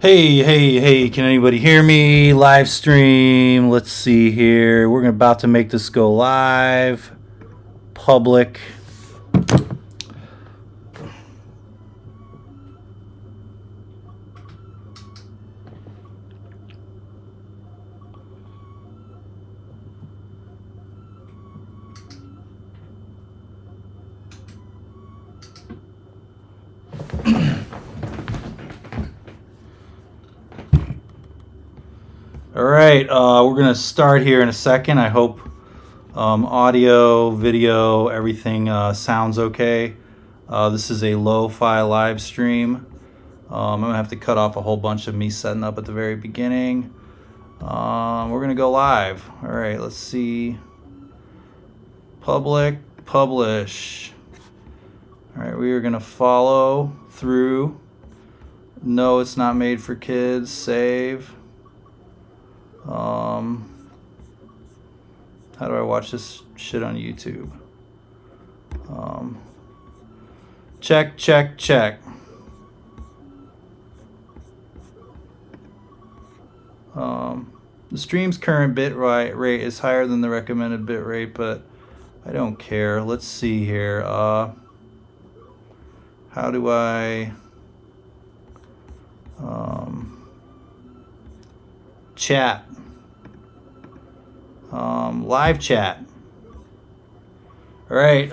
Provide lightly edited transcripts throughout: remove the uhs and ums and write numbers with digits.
Hey, can anybody hear me? Live stream. Let's see here. We're about to make this go live. Public. All right, we're going to start here in a second. I hope audio, video, everything sounds okay. This is a lo-fi live stream. I'm going to have to cut off a whole bunch of me setting up at the very beginning. We're going to go live. All right, let's see. Public, publish. All right, we are going to follow through. No, it's not made for kids. Save. How do I watch this shit on YouTube? Check. The stream's current bit rate is higher than the recommended bit rate, but I don't care. Let's see here. How do I chat? Live chat. All right.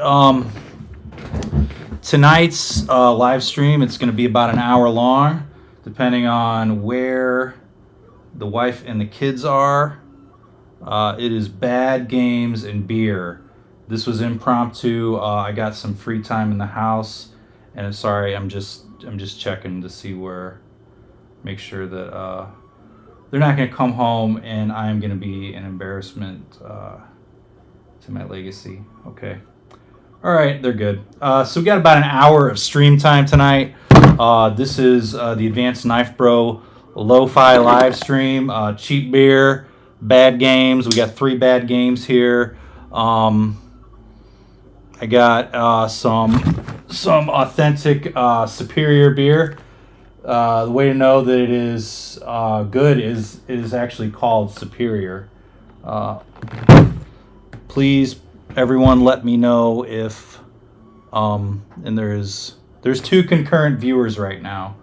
Tonight's live stream, it's going to be about an hour long, depending on where the wife and the kids are. It is bad games and beer. This was impromptu. I got some free time in the house, and I'm sorry. I'm just checking to see make sure that they're not going to come home and I'm going to be an embarrassment to my legacy. Okay. All right, they're good. So we got about an hour of stream time tonight. This is the Advanced Knife Bro Lo-Fi live stream. Cheap beer, bad games. We got 3 bad games here. I got some authentic Superior beer. The way to know that it is good is actually called Superior. Please, everyone, let me know if and there's 2 concurrent viewers right now,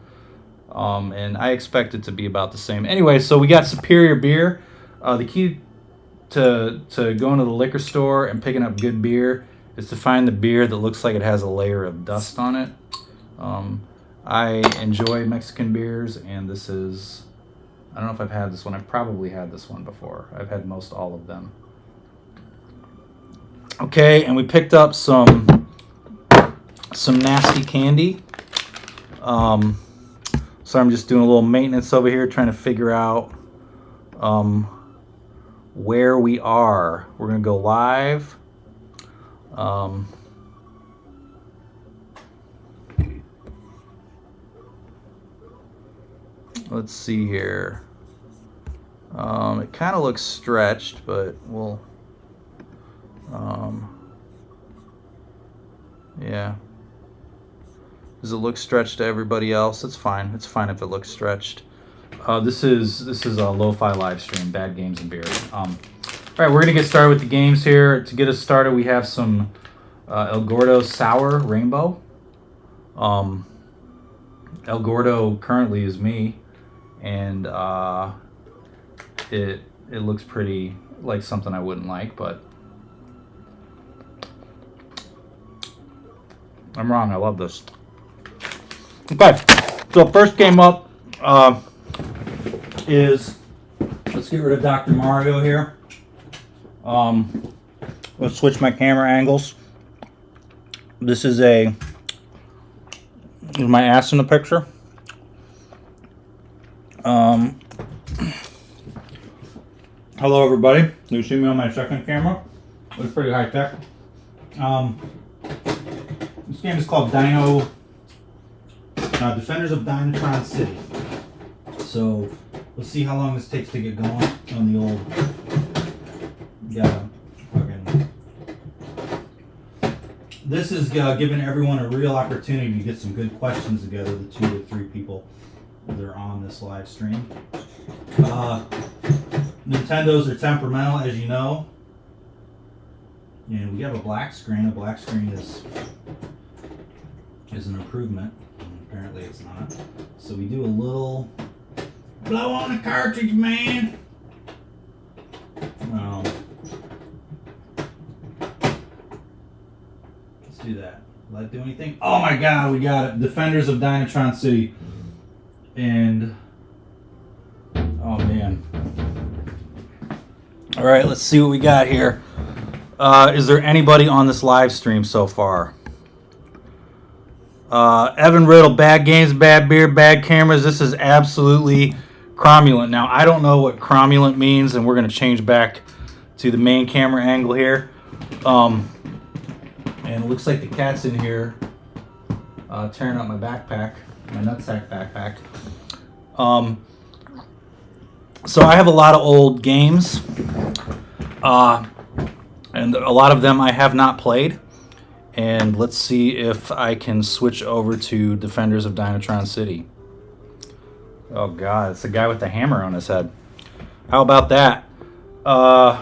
and I expect it to be about the same. Anyway, so we got Superior beer. The key to going to the liquor store and picking up good beer is to find the beer that looks like it has a layer of dust on it. I enjoy Mexican beers, and this is, I don't know if I've had this one. I've probably had this one before. I've had most all of them. Okay, and we picked up some nasty candy. So I'm just doing a little maintenance over here, trying to figure out where we are. We're going to go live. Let's see here. It kind of looks stretched, but we'll... yeah. Does it look stretched to everybody else? It's fine. It's fine if it looks stretched. This is a lo-fi live stream, bad games and beer. All right, we're gonna get started with the games here. To get us started, we have some El Gordo Sour Rainbow. El Gordo currently is me, and it looks pretty like something I wouldn't like, but I'm wrong. I love this. Okay, so first game up is, let's get rid of Dr. Mario here. Let's switch my camera angles. This is my ass in the picture. Hello everybody. You see me on my second camera? It's pretty high tech. This game is called Defenders of Dynatron City. So let's see how long this takes to get going on the old. This is giving everyone a real opportunity to get some good questions together, the 2 to 3 people. they're on this live stream. Nintendos are temperamental, as you know. And we have a black screen. A black screen is an improvement. Apparently it's not. So we do a little blow on the cartridge, man. Let's do that. Will that do anything? Oh my god, we got it. Defenders of Dynatron City. And oh man. Alright, let's see what we got here. Is there anybody on this live stream so far? Evan Riddle, bad games, bad beer, bad cameras. This is absolutely cromulent. Now, I don't know what cromulent means, and we're going to change back to the main camera angle here. And it looks like the cat's in here tearing up my backpack, my nutsack backpack. So I have a lot of old games, and a lot of them I have not played. And let's see if I can switch over to Defenders of Dynatron City. Oh god, it's the guy with the hammer on his head. How about that? All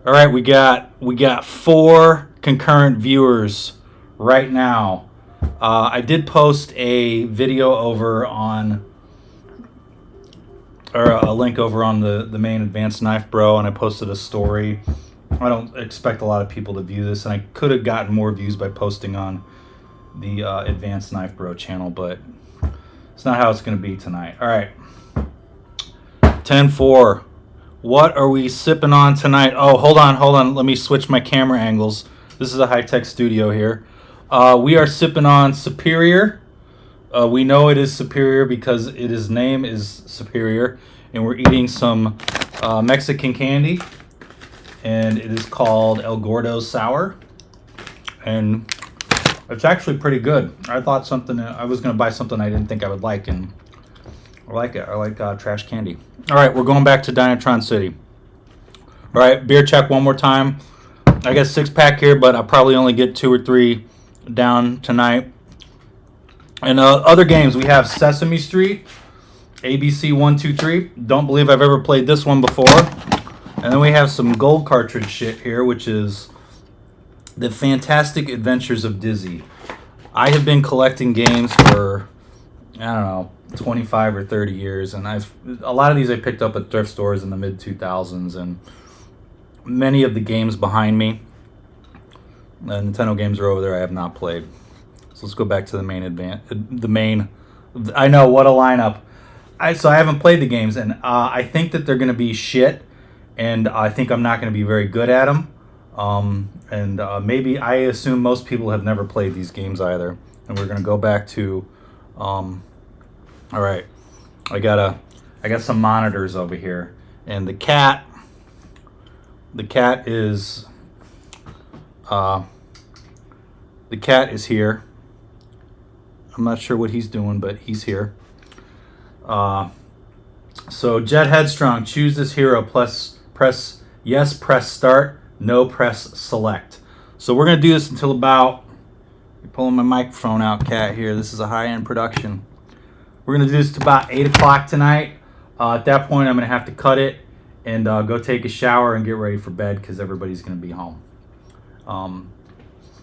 right, we got 4 concurrent viewers right now. I did post a video over on, or a link over on the main Advanced Knife Bro, and I posted a story. I don't expect a lot of people to view this, and I could have gotten more views by posting on the Advanced Knife Bro channel, but it's not how it's going to be tonight. All right. 10-4. What are we sipping on tonight? Oh, hold on. Let me switch my camera angles. This is a high-tech studio here. We are sipping on Superior. We know it is Superior because its name is Superior, and we're eating some Mexican candy. And it is called El Gordo Sour, and it's actually pretty good. I thought I was going to buy something I didn't think I would like, and I like it. I like trash candy. All right, we're going back to Dynatron City. All right, beer check one more time. I got a 6-pack here, but I'll probably only get 2 or 3 down tonight. And other games, we have Sesame Street ABC 1, 2, 3. Don't believe I've ever played this one before. And then we have some gold cartridge shit here, which is The Fantastic Adventures of Dizzy. I have been collecting games for, I don't know, 25 or 30 years, and a lot of these I picked up at thrift stores in the mid-2000s, and many of the games behind me, the Nintendo games are over there, I have not played. So let's go back to the main. I know, what a lineup. So I haven't played the games, and I think that they're going to be shit. And I think I'm not going to be very good at them. Maybe I assume most people have never played these games either. And we're going to go back to, all right, I got some monitors over here. And the cat is here. I'm not sure what he's doing, but he's here. So Jet Headstrong, choose this hero, press yes, press start, no, press select. So we're going to do this until about, you're pulling my microphone out, cat, here. This is a high-end production. We're going to do this to about 8 o'clock tonight. At that point, I'm going to have to cut it and go take a shower and get ready for bed because everybody's going to be home.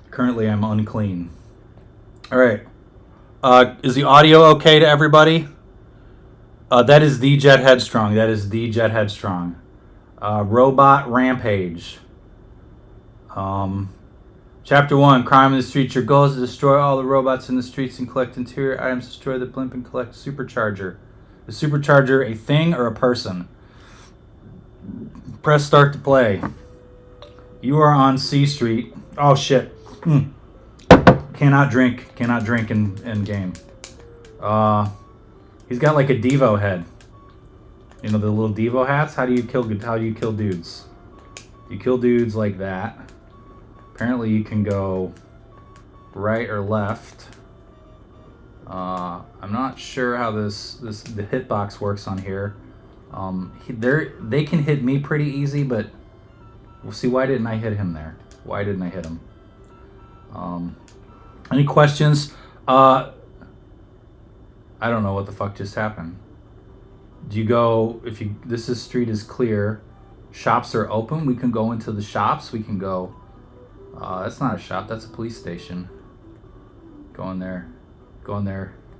Currently, I'm unclean. All right. Is the audio okay to everybody? That is the Jet Headstrong. Robot Rampage. Chapter 1, Crime in the Streets. Your goal is to destroy all the robots in the streets and collect interior items. Destroy the blimp and collect Supercharger. Is Supercharger a thing or a person? Press start to play. You are on C Street. Oh shit. Cannot drink in game. He's got like a Devo head. You know the little Devo hats? How do you kill dudes? You kill dudes like that. Apparently you can go right or left. I'm not sure how the hitbox works on here. They can hit me pretty easy, but we'll see. Why didn't I hit him there? Why didn't I hit him? Any questions? I I don't know what the fuck just happened. Do you go, this street is clear, shops are open, we can go into the shops, we can go, that's not a shop, that's a police station. Go in there,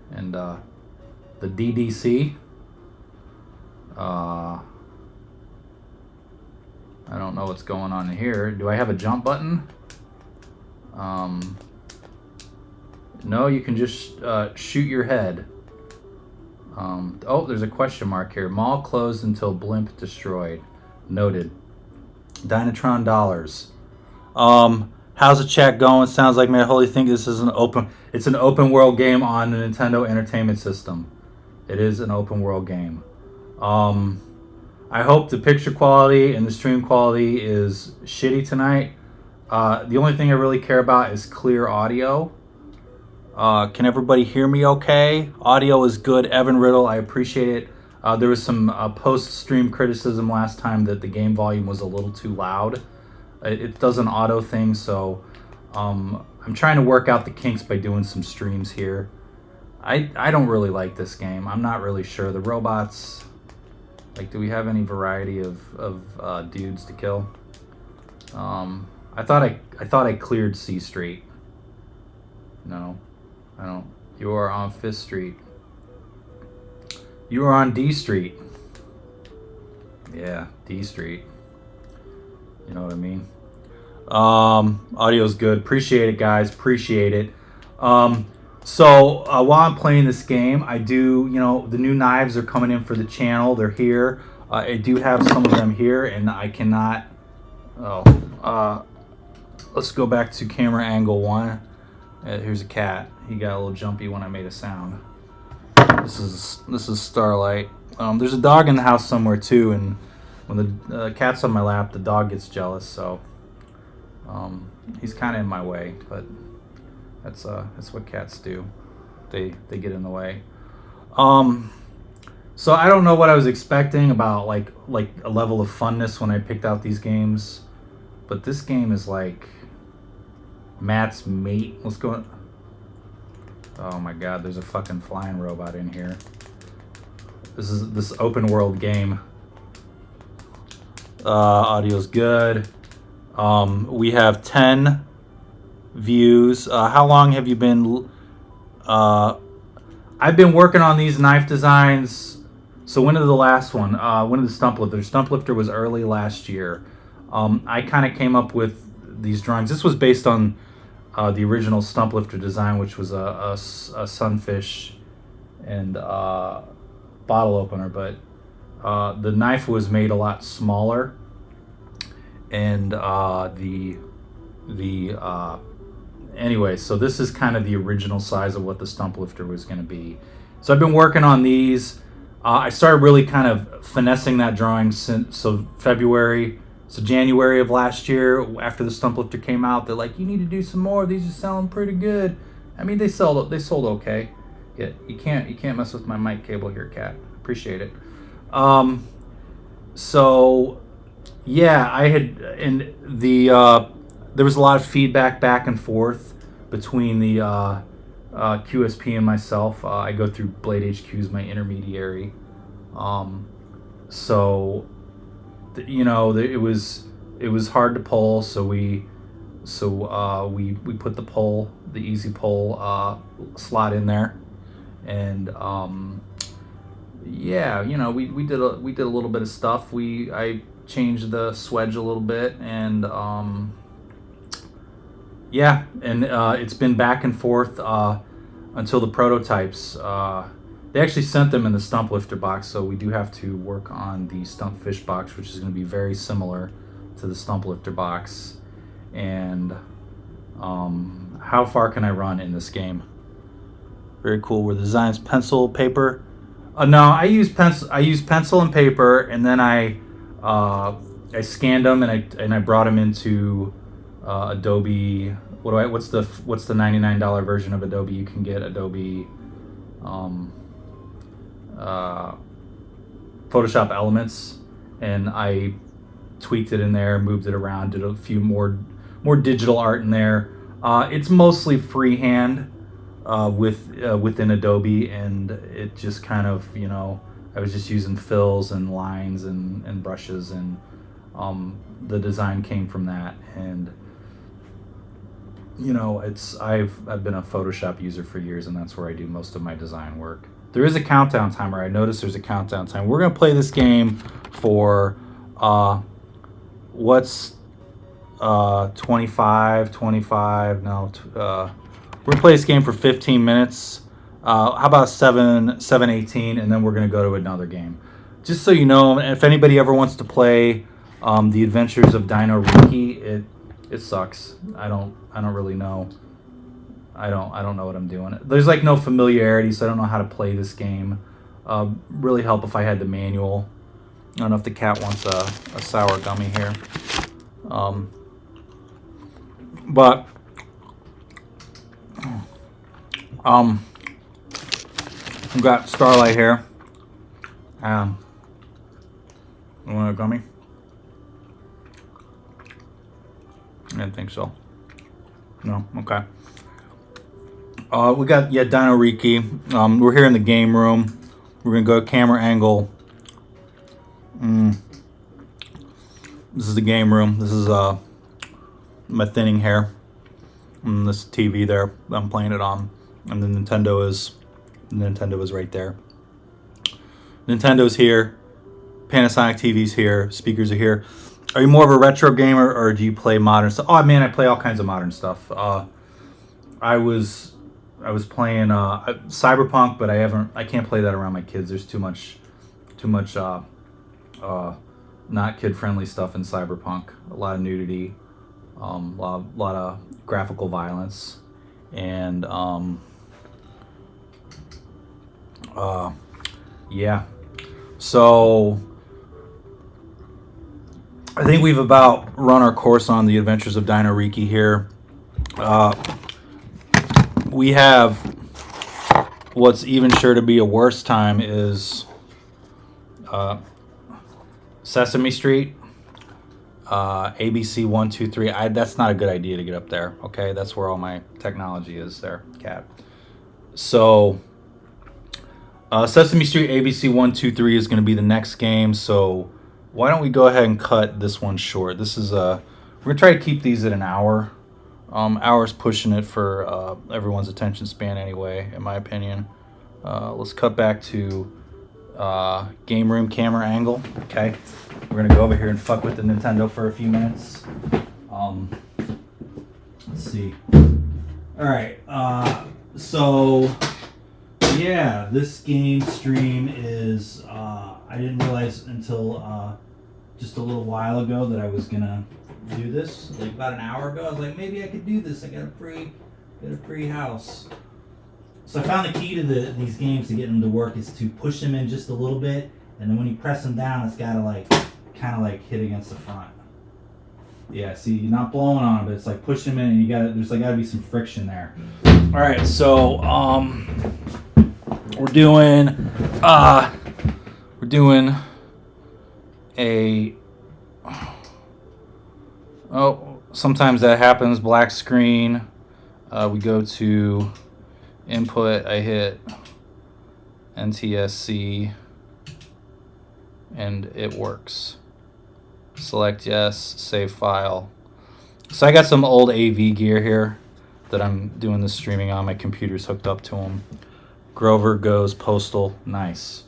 and the DDC, I don't know what's going on here. Do I have a jump button? No, you can just shoot your head. Oh, there's a question mark here. Mall closed until blimp destroyed. Noted. Dynatron dollars. How's the chat going? Sounds like Matt Holy think this is it's an open world game on the Nintendo Entertainment System. It is an open world game. I hope the picture quality and the stream quality is shitty tonight. The only thing I really care about is clear audio. Can everybody hear me okay? Audio is good. Evan Riddle, I appreciate it. There was some post-stream criticism last time that the game volume was a little too loud. It does an auto thing, so I'm trying to work out the kinks by doing some streams here. I don't really like this game. I'm not really sure. The robots, like, do we have any variety of dudes to kill? I thought I cleared C Street. No, I don't. You are on 5th Street. You are on D Street. Yeah, D Street. You know what I mean? Audio's good. Appreciate it, guys. Appreciate it. So while I'm playing this game, I do, the new knives are coming in for the channel. They're here. I do have some of them here, and I cannot. Let's go back to camera angle 1. Here's a cat. He got a little jumpy when I made a sound. This is Starlight. There's a dog in the house somewhere too, and when the cat's on my lap, the dog gets jealous. So he's kind of in my way, but that's what cats do. They get in the way. So I don't know what I was expecting about like a level of funness when I picked out these games, but this game is like Matt's mate. What's going? Oh my God! There's a fucking flying robot in here. This open world game. Audio's good. We have 10 views. How long have you been? I've been working on these knife designs. So when did the last one? When did the stump lifter? Stump lifter was early last year. I kind of came up with these drawings. This was based on the original stump lifter design, which was a sunfish and bottle opener, but the knife was made a lot smaller, and anyway, so this is kind of the original size of what the stump lifter was going to be. So I've been working on these. I started really kind of finessing that drawing since January of last year, after the stump lifter came out. They're like, you need to do some more. These are selling pretty good. I mean, they sold okay. Yeah, you can't mess with my mic cable here, cat. Appreciate it. So yeah, I had, and there was a lot of feedback back and forth between the QSP and myself. I go through Blade HQ as my intermediary. So it was hard to pull, so we put the easy pull slot in there, and we did a little bit of stuff. I changed the swedge a little bit, and it's been back and forth until the prototypes. They actually sent them in the stump lifter box, so we do have to work on the stump fish box, which is going to be very similar to the stump lifter box. And how far can I run in this game? Very cool. Where the design's pencil, paper. No, I use pencil and paper, and then I scanned them and I brought them into Adobe. What's the $99 version of Adobe you can get? Adobe Photoshop Elements, and I tweaked it in there, moved it around, did a few more digital art in there. It's mostly freehand. within Adobe, and it just kind of, I was just using fills and lines and brushes, and the design came from that. And I've been a Photoshop user for years, and that's where I do most of my design work. There is a countdown timer. I noticed there's a countdown timer. We're gonna play this game for what's 25. No, we're gonna play this game for 15 minutes. How about 7:18, and then we're gonna go to another game. Just so you know, if anybody ever wants to play The Adventures of Dino Riki, it sucks. I don't really know. I don't know what I'm doing. There's like no familiarity, so I don't know how to play this game. Really help if I had the manual. I don't know if the cat wants a sour gummy here. But we've got Starlight here. You want a gummy? I didn't think so. No? Okay. We got, Dino Riki. We're here in the game room. We're going to go camera angle. This is the game room. This is my thinning hair. And this TV there that I'm playing it on. And the Nintendo is right there. Nintendo's here. Panasonic TV's here. Speakers are here. Are you more of a retro gamer, or do you play modern stuff? Oh man, I play all kinds of modern stuff. I was playing Cyberpunk, but I can't play that around my kids. There's too much not kid friendly stuff in Cyberpunk. A lot of nudity, a lot of graphical violence, and yeah. So I think we've about run our course on The Adventures of Dino Riki here. We have what's even sure to be a worse time is Sesame Street, ABC 1, 2, 3. That's not a good idea to get up there. Okay, that's where all my technology is there, cat. So Sesame Street ABC 1, 2, 3 is going to be the next game. So why don't we go ahead and cut this one short? This is we're gonna try to keep these at an hour. Hour's pushing it for everyone's attention span anyway, in my opinion. Let's cut back to game room camera angle. Okay, we're gonna go over here and fuck with the Nintendo for a few minutes. Let's see. All right. So yeah, this game stream is. I didn't realize until just a little while ago that I was gonna do this. Like about an hour ago, I was like, maybe I could do this. I got a free house. So I found the key to these games to get them to work is to push them in just a little bit, and then when you press them down, it's gotta kind of hit against the front. Yeah, see, you're not blowing on it, but it's like push them in, and there's gotta be some friction there. All right, so we're doing a. Oh, sometimes that happens. Black screen. We go to input. I hit NTSC, and it works. Select yes. Save file. So I got some old AV gear here that I'm doing the streaming on. My computer's hooked up to them. Grover goes postal. Nice.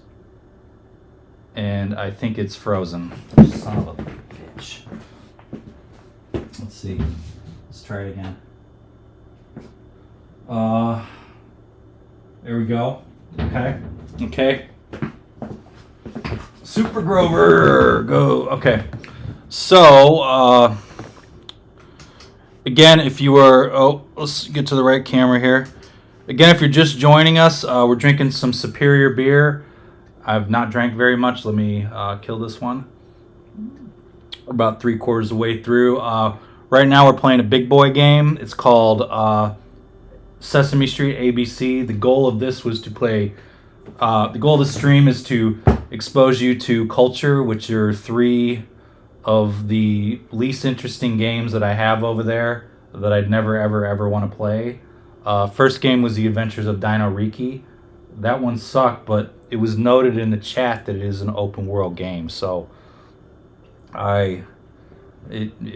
And I think it's frozen. Son of a bitch. Let's see. Let's try it again. There we go. Okay. Super Grover, go. Okay. So, again, if you were... let's get to the right camera here. Again, if you're just joining us, we're drinking some Superior beer. I've not drank very much. Let me kill this one. We're about 3/4 of the way through. Right now we're playing a big boy game. It's called Sesame Street ABC. The goal of this was to play... the goal of the stream is to expose you to Culture, which are 3 of the least interesting games that I have over there that I'd never, ever want to play. First game was The Adventures of Dino Riki. That one sucked, but it was noted in the chat that it is an open world game. So it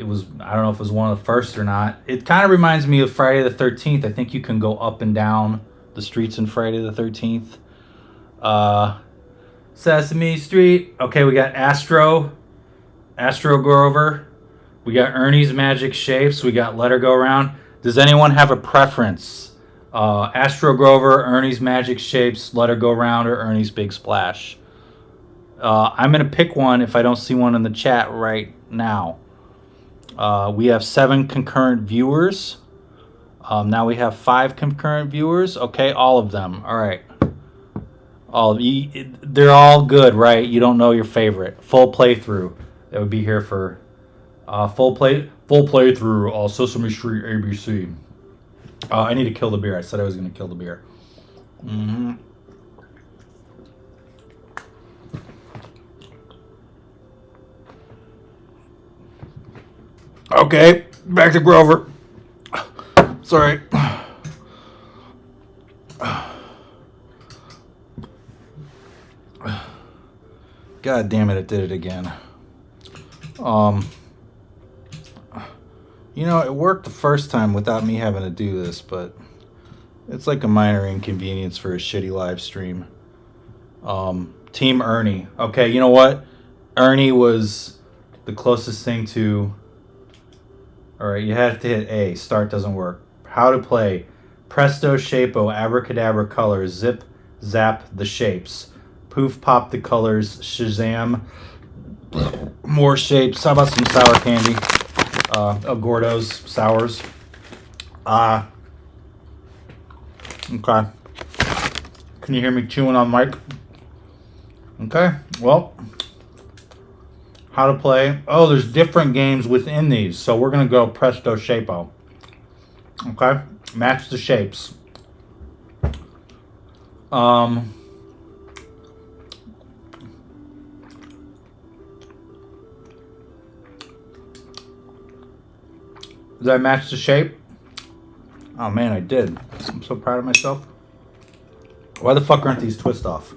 was, I don't know if it was one of the first or not. It kind of reminds me of Friday the 13th. I think you can go up and down the streets in Friday the 13th. Sesame Street. Okay, we got Astro Grover. We got Ernie's Magic Shapes. We got Let Her Go Around. Does anyone have a preference? Astro Grover, Ernie's Magic Shapes, Let Her Go Round, or Ernie's Big Splash? I'm going to pick one if I don't see one in the chat right now. We have 7 concurrent viewers. Now we have 5 concurrent viewers. Okay, all of them. All right. They're all good, right? You don't know your favorite. Full playthrough. That would be here for full playthrough. Sesame Street ABC. I need to kill the beer. I said I was going to kill the beer. Okay, back to Grover. Sorry. God damn it did it again. You know, it worked the first time without me having to do this, but it's like a minor inconvenience for a shitty live stream. Team Ernie. Okay, you know what? Ernie was the closest thing to... Alright, you have to hit A. Start doesn't work. How to play. Presto, Shapo, Abracadabra colors, Zip, Zap the shapes. Poof, pop the colors, Shazam, more shapes. How about some sour candy? Gordo's sours. Okay. Can you hear me chewing on mic? Okay, well, how to play. Oh, there's different games within these, so we're going to go Presto Shapo. Okay, match the shapes. Did I match the shape? Oh man, I did. I'm so proud of myself. Why the fuck aren't these twist off?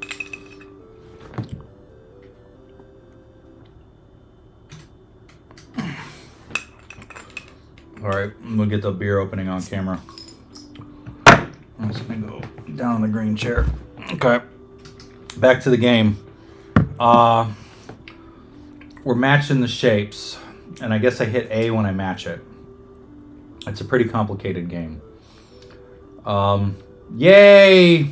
Alright, we'll get the beer opening on camera. I'm just gonna go down on the green chair. Okay. Back to the game. We're matching the shapes. And I guess I hit A when I match it. It's a pretty complicated game. Yay!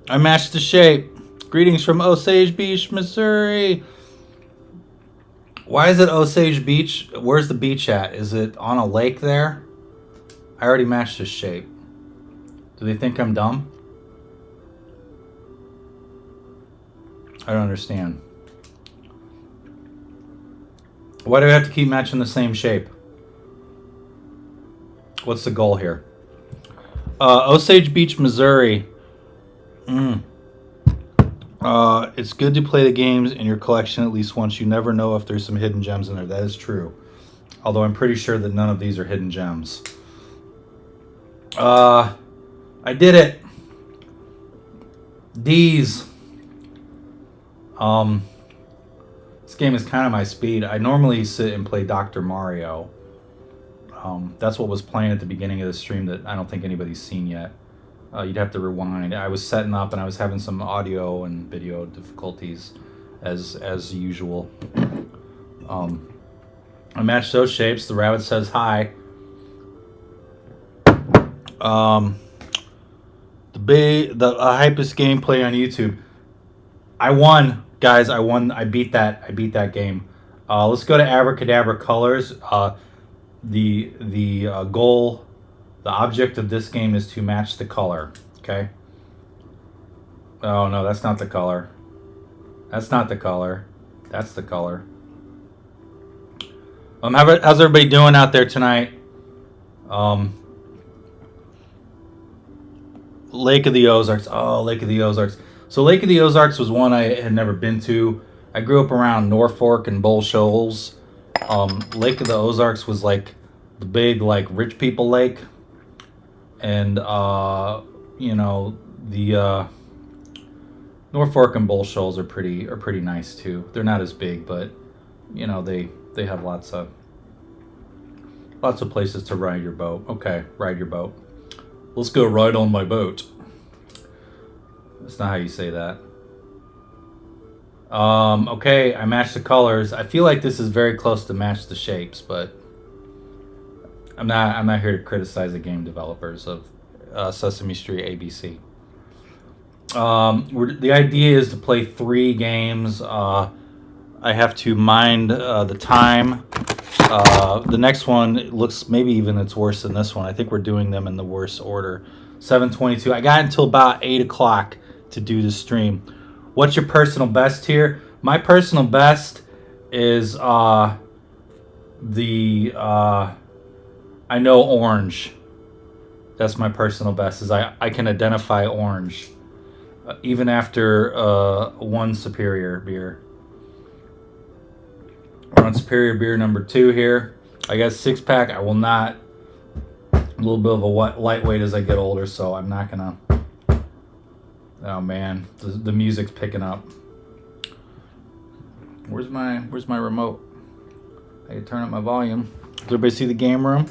I matched the shape. Greetings from Osage Beach, Missouri. Why is it Osage Beach? Where's the beach at? Is it on a lake there? I already matched the shape. Do they think I'm dumb? I don't understand. Why do I have to keep matching the same shape? What's the goal here? Osage Beach, Missouri. It's good to play the games in your collection at least once. You never know if there's some hidden gems in there. That is true. Although I'm pretty sure that none of these are hidden gems. I did it. D's. This game is kind of my speed. I normally sit and play Dr. Mario. That's what was playing at the beginning of the stream that I don't think anybody's seen yet. You'd have to rewind. I was setting up and I was having some audio and video difficulties as usual. I matched those shapes. The rabbit says hi. The hypest gameplay on YouTube. I won, guys. I won. I beat that game. Let's go to Abracadabra colors. The goal, the object of this game is to match the color. Okay. Oh no, that's not the color. That's not the color. That's the color. How's everybody doing out there tonight? Lake of the Ozarks. Oh, Lake of the Ozarks. So Lake of the Ozarks was one I had never been to. I grew up around Norfolk and Bull Shoals. Lake of the Ozarks was like the big, like, rich people lake. and you know, the Norfolk and Bull Shoals are pretty nice too. They're not as big, but you know, they have lots of places to ride your boat. Okay, ride your boat. Let's go ride on my boat. That's not how you say that. Okay, I matched the colors. I feel like this is very close to match the shapes, but I'm not here to criticize the game developers of Sesame Street ABC. The idea is to play 3 games. I have to mind the time. The next one looks maybe even it's worse than this one. I think we're doing them in the worst order. 7:22. I got until about 8 o'clock to do the stream. What's your personal best here? My personal best is I know orange. That's my personal best. Is I can identify orange, even after one superior beer. We're on superior beer number 2 here. I got a 6-pack. I will not. A little bit of a lightweight as I get older, so I'm not gonna. Oh man, the music's picking up. Where's my remote? I can turn up my volume. Does everybody see the game room?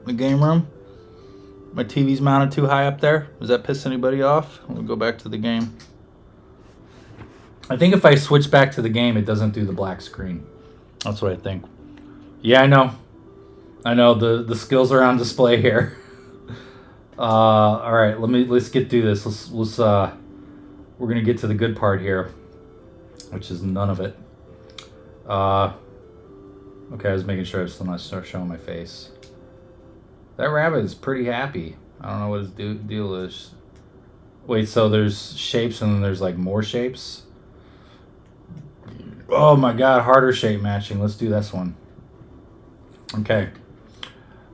The game room? My TV's mounted too high up there. Does that piss anybody off? We'll go back to the game. I think if I switch back to the game, it doesn't do the black screen. That's what I think. Yeah, I know. The skills are on display here. All right, let's get through this. We're gonna get to the good part here, which is none of it. Okay, I was making sure I was still not showing my face. That rabbit is pretty happy. I don't know what his deal is. Wait, so there's shapes and then there's like more shapes? Oh my god, harder shape matching. Let's do this one. Okay.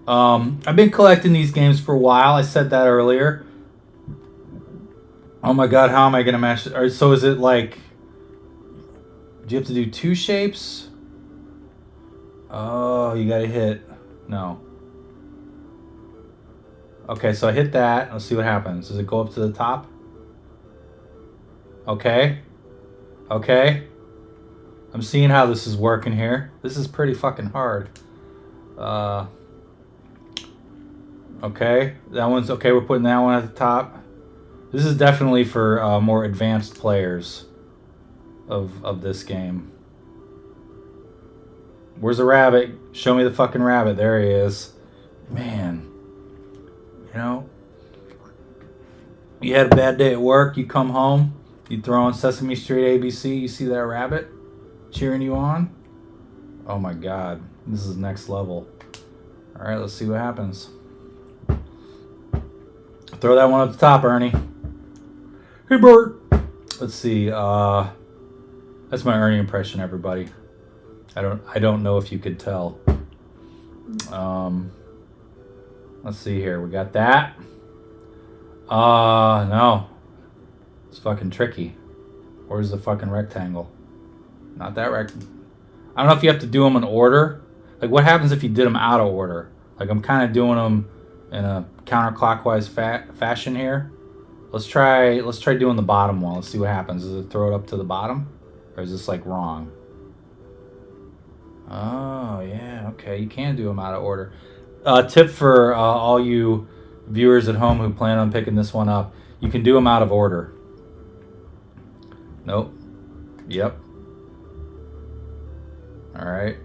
I've been collecting these games for a while. I said that earlier. Oh my god, how am I going to match it? So is it like... Do you have to do 2 shapes? Oh, you got to hit... No. Okay, so I hit that. Let's see what happens. Does it go up to the top? Okay. Okay. I'm seeing how this is working here. This is pretty fucking hard. Okay, that one's okay. We're putting that one at the top. This is definitely for more advanced players of this game. Where's the rabbit? Show me the fucking rabbit. There he is. Man, you know, you had a bad day at work. You come home. You throw on Sesame Street ABC. You see that rabbit cheering you on. Oh my god, this is next level. All right, let's see what happens. Throw that one up the top, Ernie. Hey, Bert. Let's see. That's my Ernie impression, everybody. I don't know if you could tell. Let's see here. We got that. No. It's fucking tricky. Where's the fucking rectangle? Not that rectangle. I don't know if you have to do them in order. Like, what happens if you did them out of order? Like, I'm kind of doing them in a counterclockwise fashion here. Let's try doing the bottom one. Let's see what happens. Does it throw it up to the bottom? Or is this like wrong? Oh, yeah. Okay, you can do them out of order. Tip for all you viewers at home who plan on picking this one up. You can do them out of order. Nope. Yep. All right.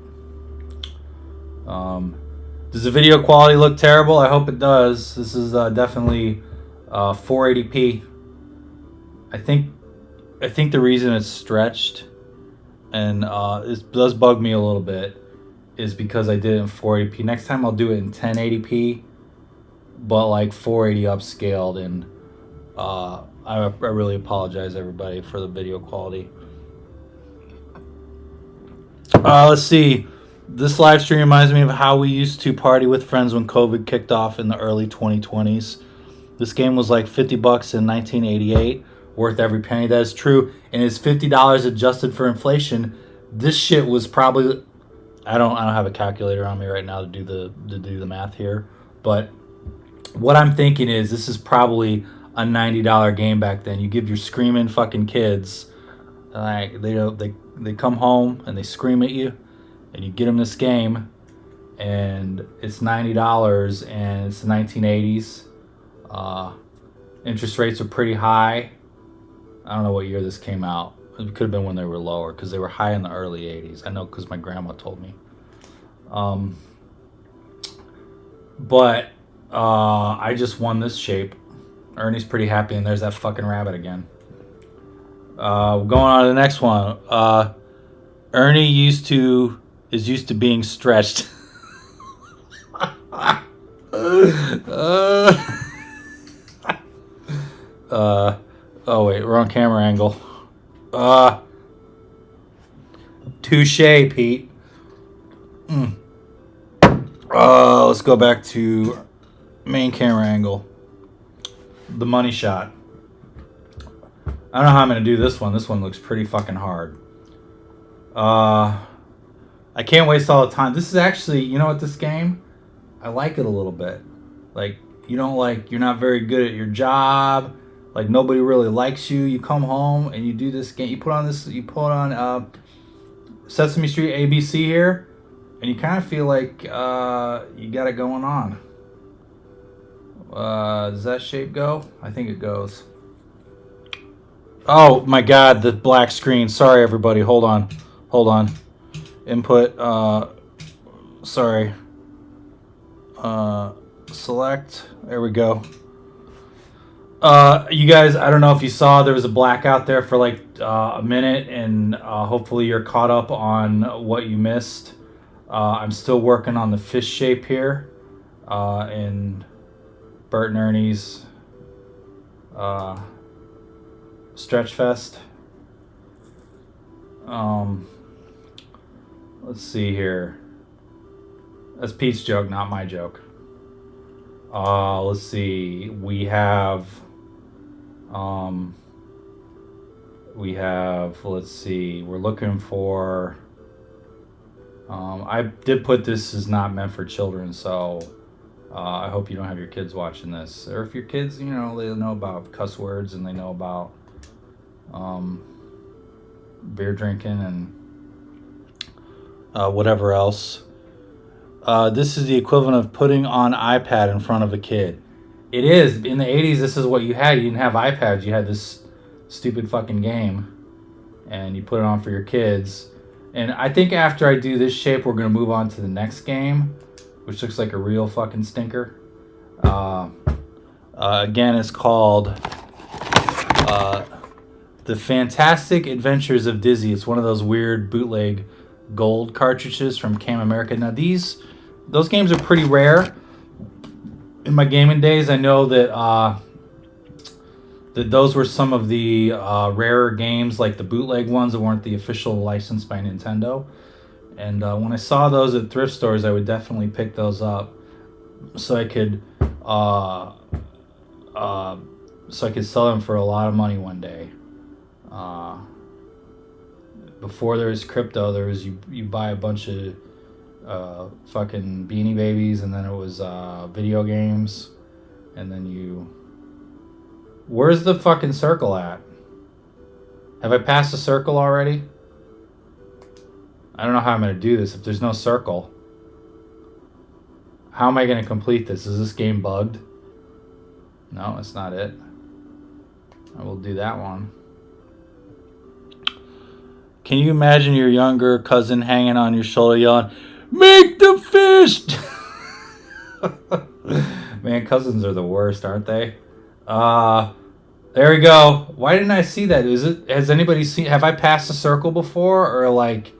Does the video quality look terrible? I hope it does. This is definitely 480p. I think the reason it's stretched and it does bug me a little bit is because I did it in 480p. Next time I'll do it in 1080p, but like 480 upscaled. And I really apologize, everybody, for the video quality. Let's see. This live stream reminds me of how we used to party with friends when COVID kicked off in the early 2020s. This game was like $50 in 1988, worth every penny. That is true, and it's $50 adjusted for inflation. This shit was probably, I don't have a calculator on me right now to do the math here, but what I'm thinking is this is probably a $90 game back then. You give your screaming fucking kids, like they come home and they scream at you, and you get them this game, and it's $90, and it's the 1980s. Interest rates are pretty high. I don't know what year this came out. It could have been when they were lower, because they were high in the early 80s. I know because my grandma told me. But I just won this shape. Ernie's pretty happy, and there's that fucking rabbit again. Going on to the next one. Ernie is used to being stretched. Oh wait, wrong camera angle. Touche, Pete. Let's go back to main camera angle. The money shot. I don't know how I'm gonna do this one. This one looks pretty fucking hard. I can't waste all the time. This is actually, you know what, this game? I like it a little bit. Like, you're not very good at your job. Like, nobody really likes you. You come home and you do this game. You put on Sesame Street ABC here, and you kind of feel like you got it going on. Does that shape go? I think it goes. Oh my god, the black screen. Sorry everybody, hold on. Input, sorry. Select, there we go. You guys, I don't know if you saw, there was a blackout there for like a minute, and hopefully you're caught up on what you missed. I'm still working on the fish shape here in Bert and Ernie's Stretch Fest. Let's see here. That's Pete's joke, not my joke. Let's see. We have, let's see. We're looking for, I did put this is not meant for children, so I hope you don't have your kids watching this. Or if your kids, they know about cuss words, and they know about beer drinking and whatever else. This is the equivalent of putting on iPad in front of a kid. It is. In the 80s, this is what you had. You didn't have iPads. You had this stupid fucking game, and you put it on for your kids. And I think after I do this shape, we're going to move on to the next game, which looks like a real fucking stinker. Again, it's called The Fantastic Adventures of Dizzy. It's one of those weird bootleg gold cartridges from Camerica. Now those games are pretty rare. In my gaming days, I know that that those were some of the rarer games, like the bootleg ones that weren't the official license by Nintendo. And when I saw those at thrift stores, I would definitely pick those up so I could sell them for a lot of money one day. Before there was crypto, there was you buy a bunch of fucking Beanie Babies, and then it was video games, and then where's the fucking circle at? Have I passed the circle already? I don't know how I'm going to do this if there's no circle. How am I going to complete this? Is this game bugged? No, that's not it. I will do that one. Can you imagine your younger cousin hanging on your shoulder yelling, "Make the fist!" Man, cousins are the worst, aren't they? There we go. Why didn't I see that? Has anybody seen, have I passed a circle before? Or like,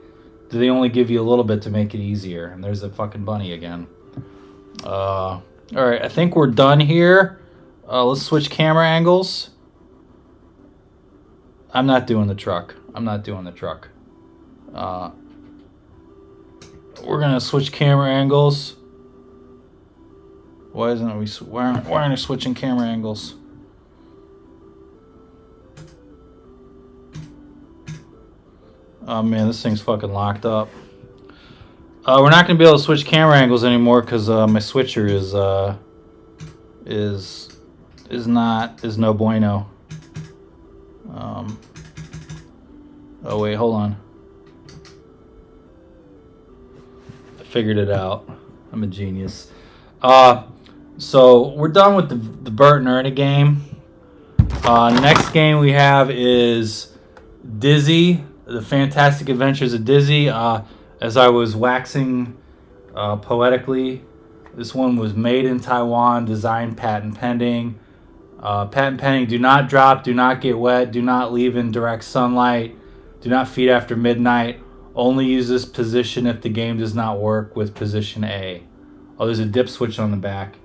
do they only give you a little bit to make it easier? And there's the fucking bunny again. Alright, I think we're done here. Let's switch camera angles. I'm not doing the truck. We're gonna switch camera angles. Why aren't we switching camera angles? Oh man, this thing's fucking locked up. We're not gonna be able to switch camera angles anymore because my switcher is is no bueno. Oh wait, hold on. I figured it out. I'm a genius. So we're done with the Bert and Ernie game. Next game we have is Dizzy, The Fantastic Adventures of Dizzy. As I was waxing poetically, this one was made in Taiwan, design patent pending. Patent pending, do not drop, do not get wet, do not leave in direct sunlight, do not feed after midnight. Only use this position if the game does not work with position A. Oh, there's a dip switch on the back.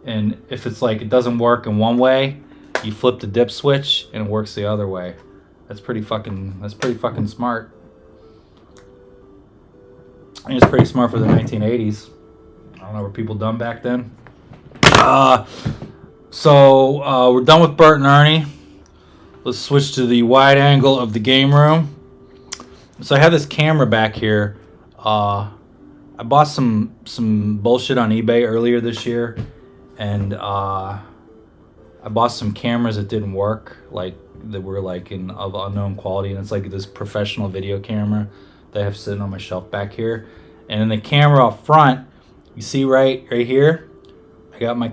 And if it's like it doesn't work in one way, you flip the dip switch and it works the other way. That's pretty fucking smart. I think it's pretty smart for the 1980s. I don't know, were people dumb back then? So we're done with Bert and Ernie. Let's switch to the wide angle of the game room. So I have this camera back here. I bought some bullshit on eBay earlier this year, and I bought some cameras that didn't work, like that were like of unknown quality, and it's like this professional video camera that I have sitting on my shelf back here. And in the camera up front, you see right here, I got my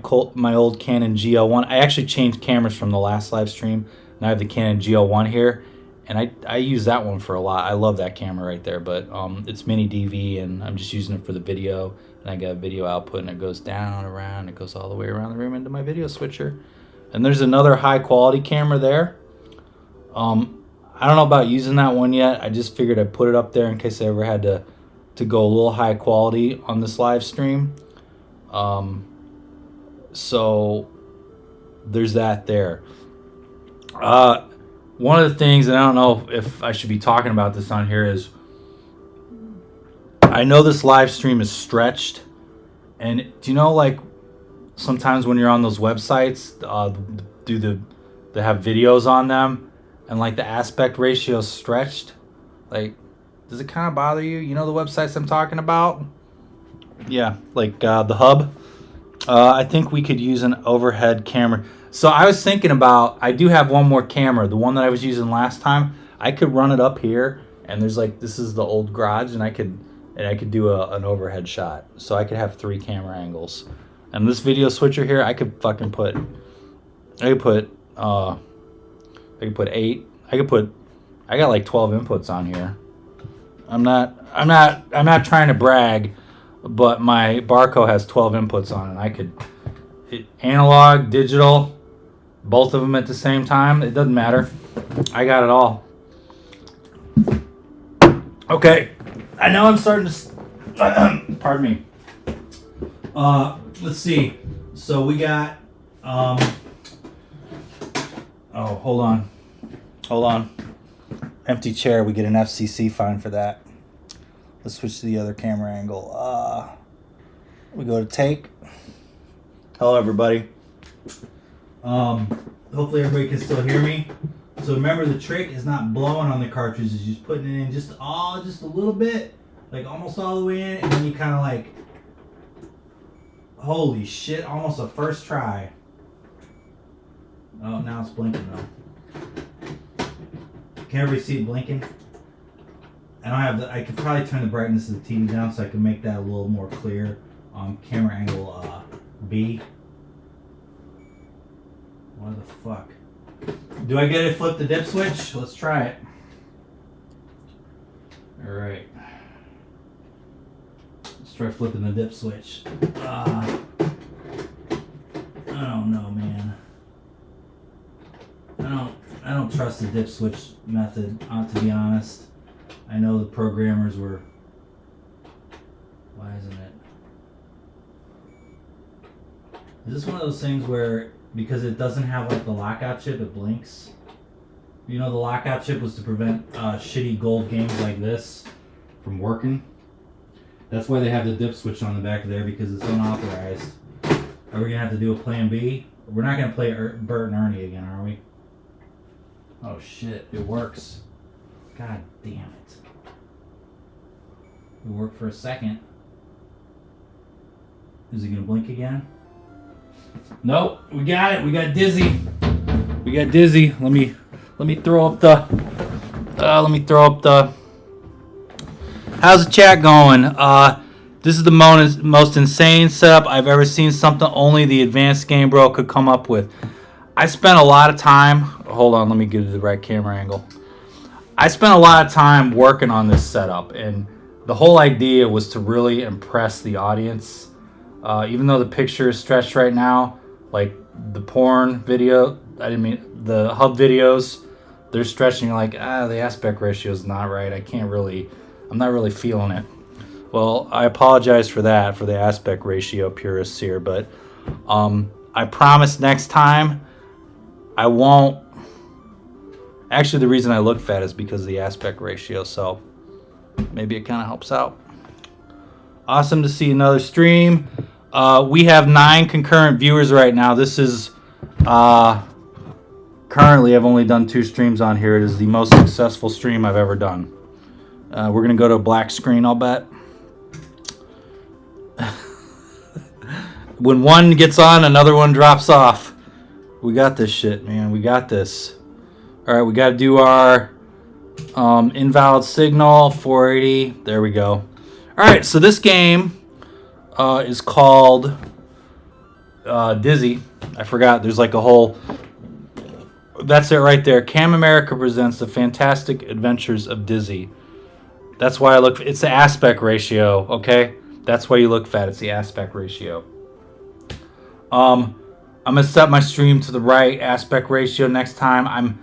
old Canon GL1. I actually changed cameras from the last live stream. Now I have the Canon GL1 here, and I use that one for a lot. I love that camera right there, but it's mini DV, and I'm just using it for the video. And I got a video output, and it goes down, around, it goes all the way around the room into my video switcher. And there's another high quality camera there. I don't know about using that one yet. I just figured I'd put it up there in case I ever had to go a little high quality on this live stream. So there's that there. One of the things, and I don't know if I should be talking about this on here, is I know this live stream is stretched, and do you know, like, sometimes when you're on those websites, they have videos on them, and like the aspect ratio is stretched? Like, does it kind of bother you? You know the websites I'm talking about? Yeah, like the Hub. I think we could use an overhead camera. So I was thinking about, I do have one more camera, the one that I was using last time. I could run it up here, and there's like, this is the old garage, and I could do an overhead shot. So I could have 3 camera angles. And this video switcher here, I could put 8. I got like 12 inputs on here. I'm not trying to brag, but my Barco has 12 inputs on it. Analog, digital, both of them at the same time. It doesn't matter. I got it all. Okay, I know I'm starting to. Pardon me. Let's see. So we got. Oh, hold on. Empty chair. We get an FCC fine for that. Let's switch to the other camera angle. We go to take. Hello, everybody. Hopefully everybody can still hear me. So remember, the trick is not blowing on the cartridge. It's just putting it in just a little bit, like almost all the way in, and then you kind of like, holy shit, almost a first try. Oh, now it's blinking though. Can everybody see it blinking? I could probably turn the brightness of the TV down so I can make that a little more clear on camera angle B. What the fuck? Do I get it? Flip the dip switch? Let's try it. Alright. Let's try flipping the dip switch. I don't know, man. I don't trust the dip switch method, to be honest. I know the programmers were... Why isn't it? Is this one of those things where, because it doesn't have like the lockout chip, it blinks? You know, the lockout chip was to prevent shitty gold games like this from working. That's why they have the dip switch on the back of there, because it's unauthorized. Are we going to have to do a plan B? We're not going to play Bert and Ernie again, are we? Oh shit, it works. God damn it. It worked for a second. Is it going to blink again? Nope, we got it. We got Dizzy. We got Dizzy. Let me throw up the. How's the chat going? This is the most insane setup I've ever seen. Something only the advanced game bro could come up with. I spent a lot of time. Hold on, let me get to the right camera angle. I spent a lot of time working on this setup, and the whole idea was to really impress the audience. Even though the picture is stretched right now, like the porn video, the hub videos, they're stretching. You're like, the aspect ratio is not right. I'm not really feeling it. Well, I apologize for that, for the aspect ratio purists here, but I promise next time I won't. Actually, the reason I look fat is because of the aspect ratio, so maybe it kind of helps out. Awesome to see another stream. We have 9 concurrent viewers right now. This is currently, I've only done 2 streams on here. It is the most successful stream I've ever done. We're going to go to a black screen, I'll bet. When one gets on, another one drops off. We got this shit, man. We got this. All right, we got to do our invalid signal, 480. There we go. All right, so this game is called Dizzy. I forgot. There's like a whole... That's it right there. Camerica presents the fantastic adventures of Dizzy. That's why I look... It's the aspect ratio, okay? That's why you look fat. It's the aspect ratio. I'm going to set my stream to the right aspect ratio next time. I'm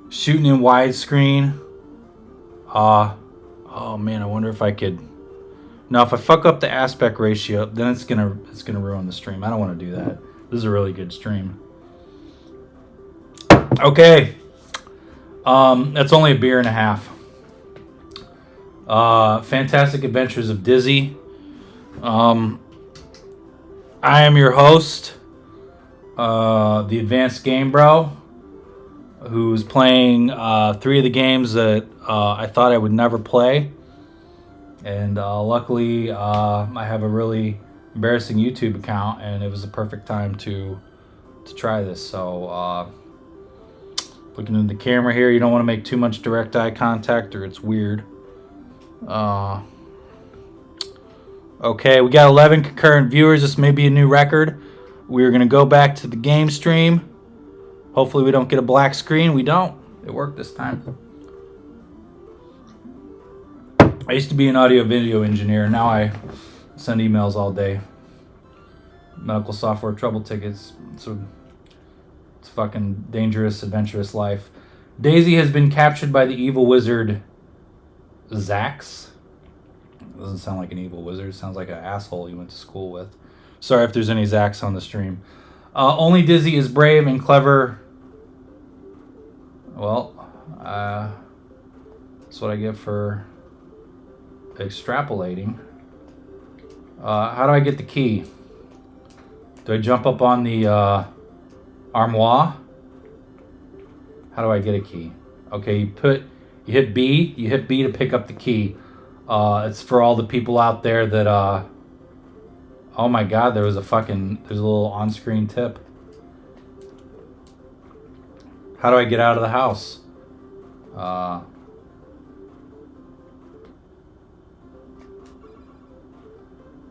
shooting in widescreen. Oh man, I wonder if I could... Now, if I fuck up the aspect ratio, then it's gonna ruin the stream. I don't want to do that. This is a really good stream. Okay. That's only a beer and a half. Fantastic Adventures of Dizzy. I am your host, the Advanced Game Bro, who's playing 3 of the games that I thought I would never play. And luckily, I have a really embarrassing YouTube account, and it was the perfect time to try this. So, looking into the camera here, you don't want to make too much direct eye contact, or it's weird. Okay, we got 11 concurrent viewers. This may be a new record. We're going to go back to the game stream. Hopefully we don't get a black screen. We don't. It worked this time. I used to be an audio-video engineer. Now I send emails all day. Medical software trouble tickets. It's a fucking dangerous, adventurous life. Daisy has been captured by the evil wizard Zax. Doesn't sound like an evil wizard. It sounds like an asshole you went to school with. Sorry if there's any Zax on the stream. Only Dizzy is brave and clever. Well, that's what I get for extrapolating. How do I get the key? Do I jump up on the armoire? How do I get a key? Okay, you hit B. You hit B to pick up the key. It's for all the people out there that oh my god, there's a little on-screen tip. How do I get out of the house?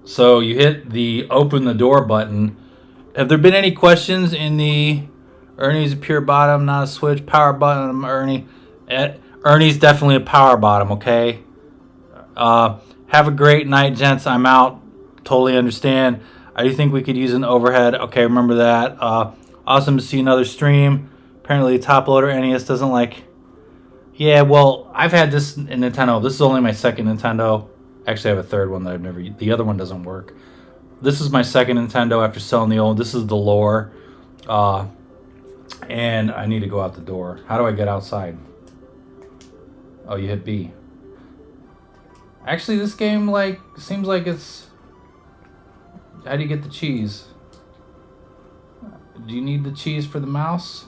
So you hit the open the door button. Have there been any questions in the Ernie's a pure bottom, not a switch, power bottom, Ernie? Ernie's definitely a power bottom, okay? Have a great night, gents. I'm out. Totally understand. I do think we could use an overhead. Okay, remember that. Awesome to see another stream. Apparently, the top loader NES doesn't like... Yeah, well, I've had this in Nintendo. This is only my second Nintendo. Actually, I have a third one that I've never... The other one doesn't work. This is my second Nintendo after selling the old. This is the lore. And I need to go out the door. How do I get outside? Oh, you hit B. Actually, this game, seems like it's... How do you get the cheese? Do you need the cheese for the mouse?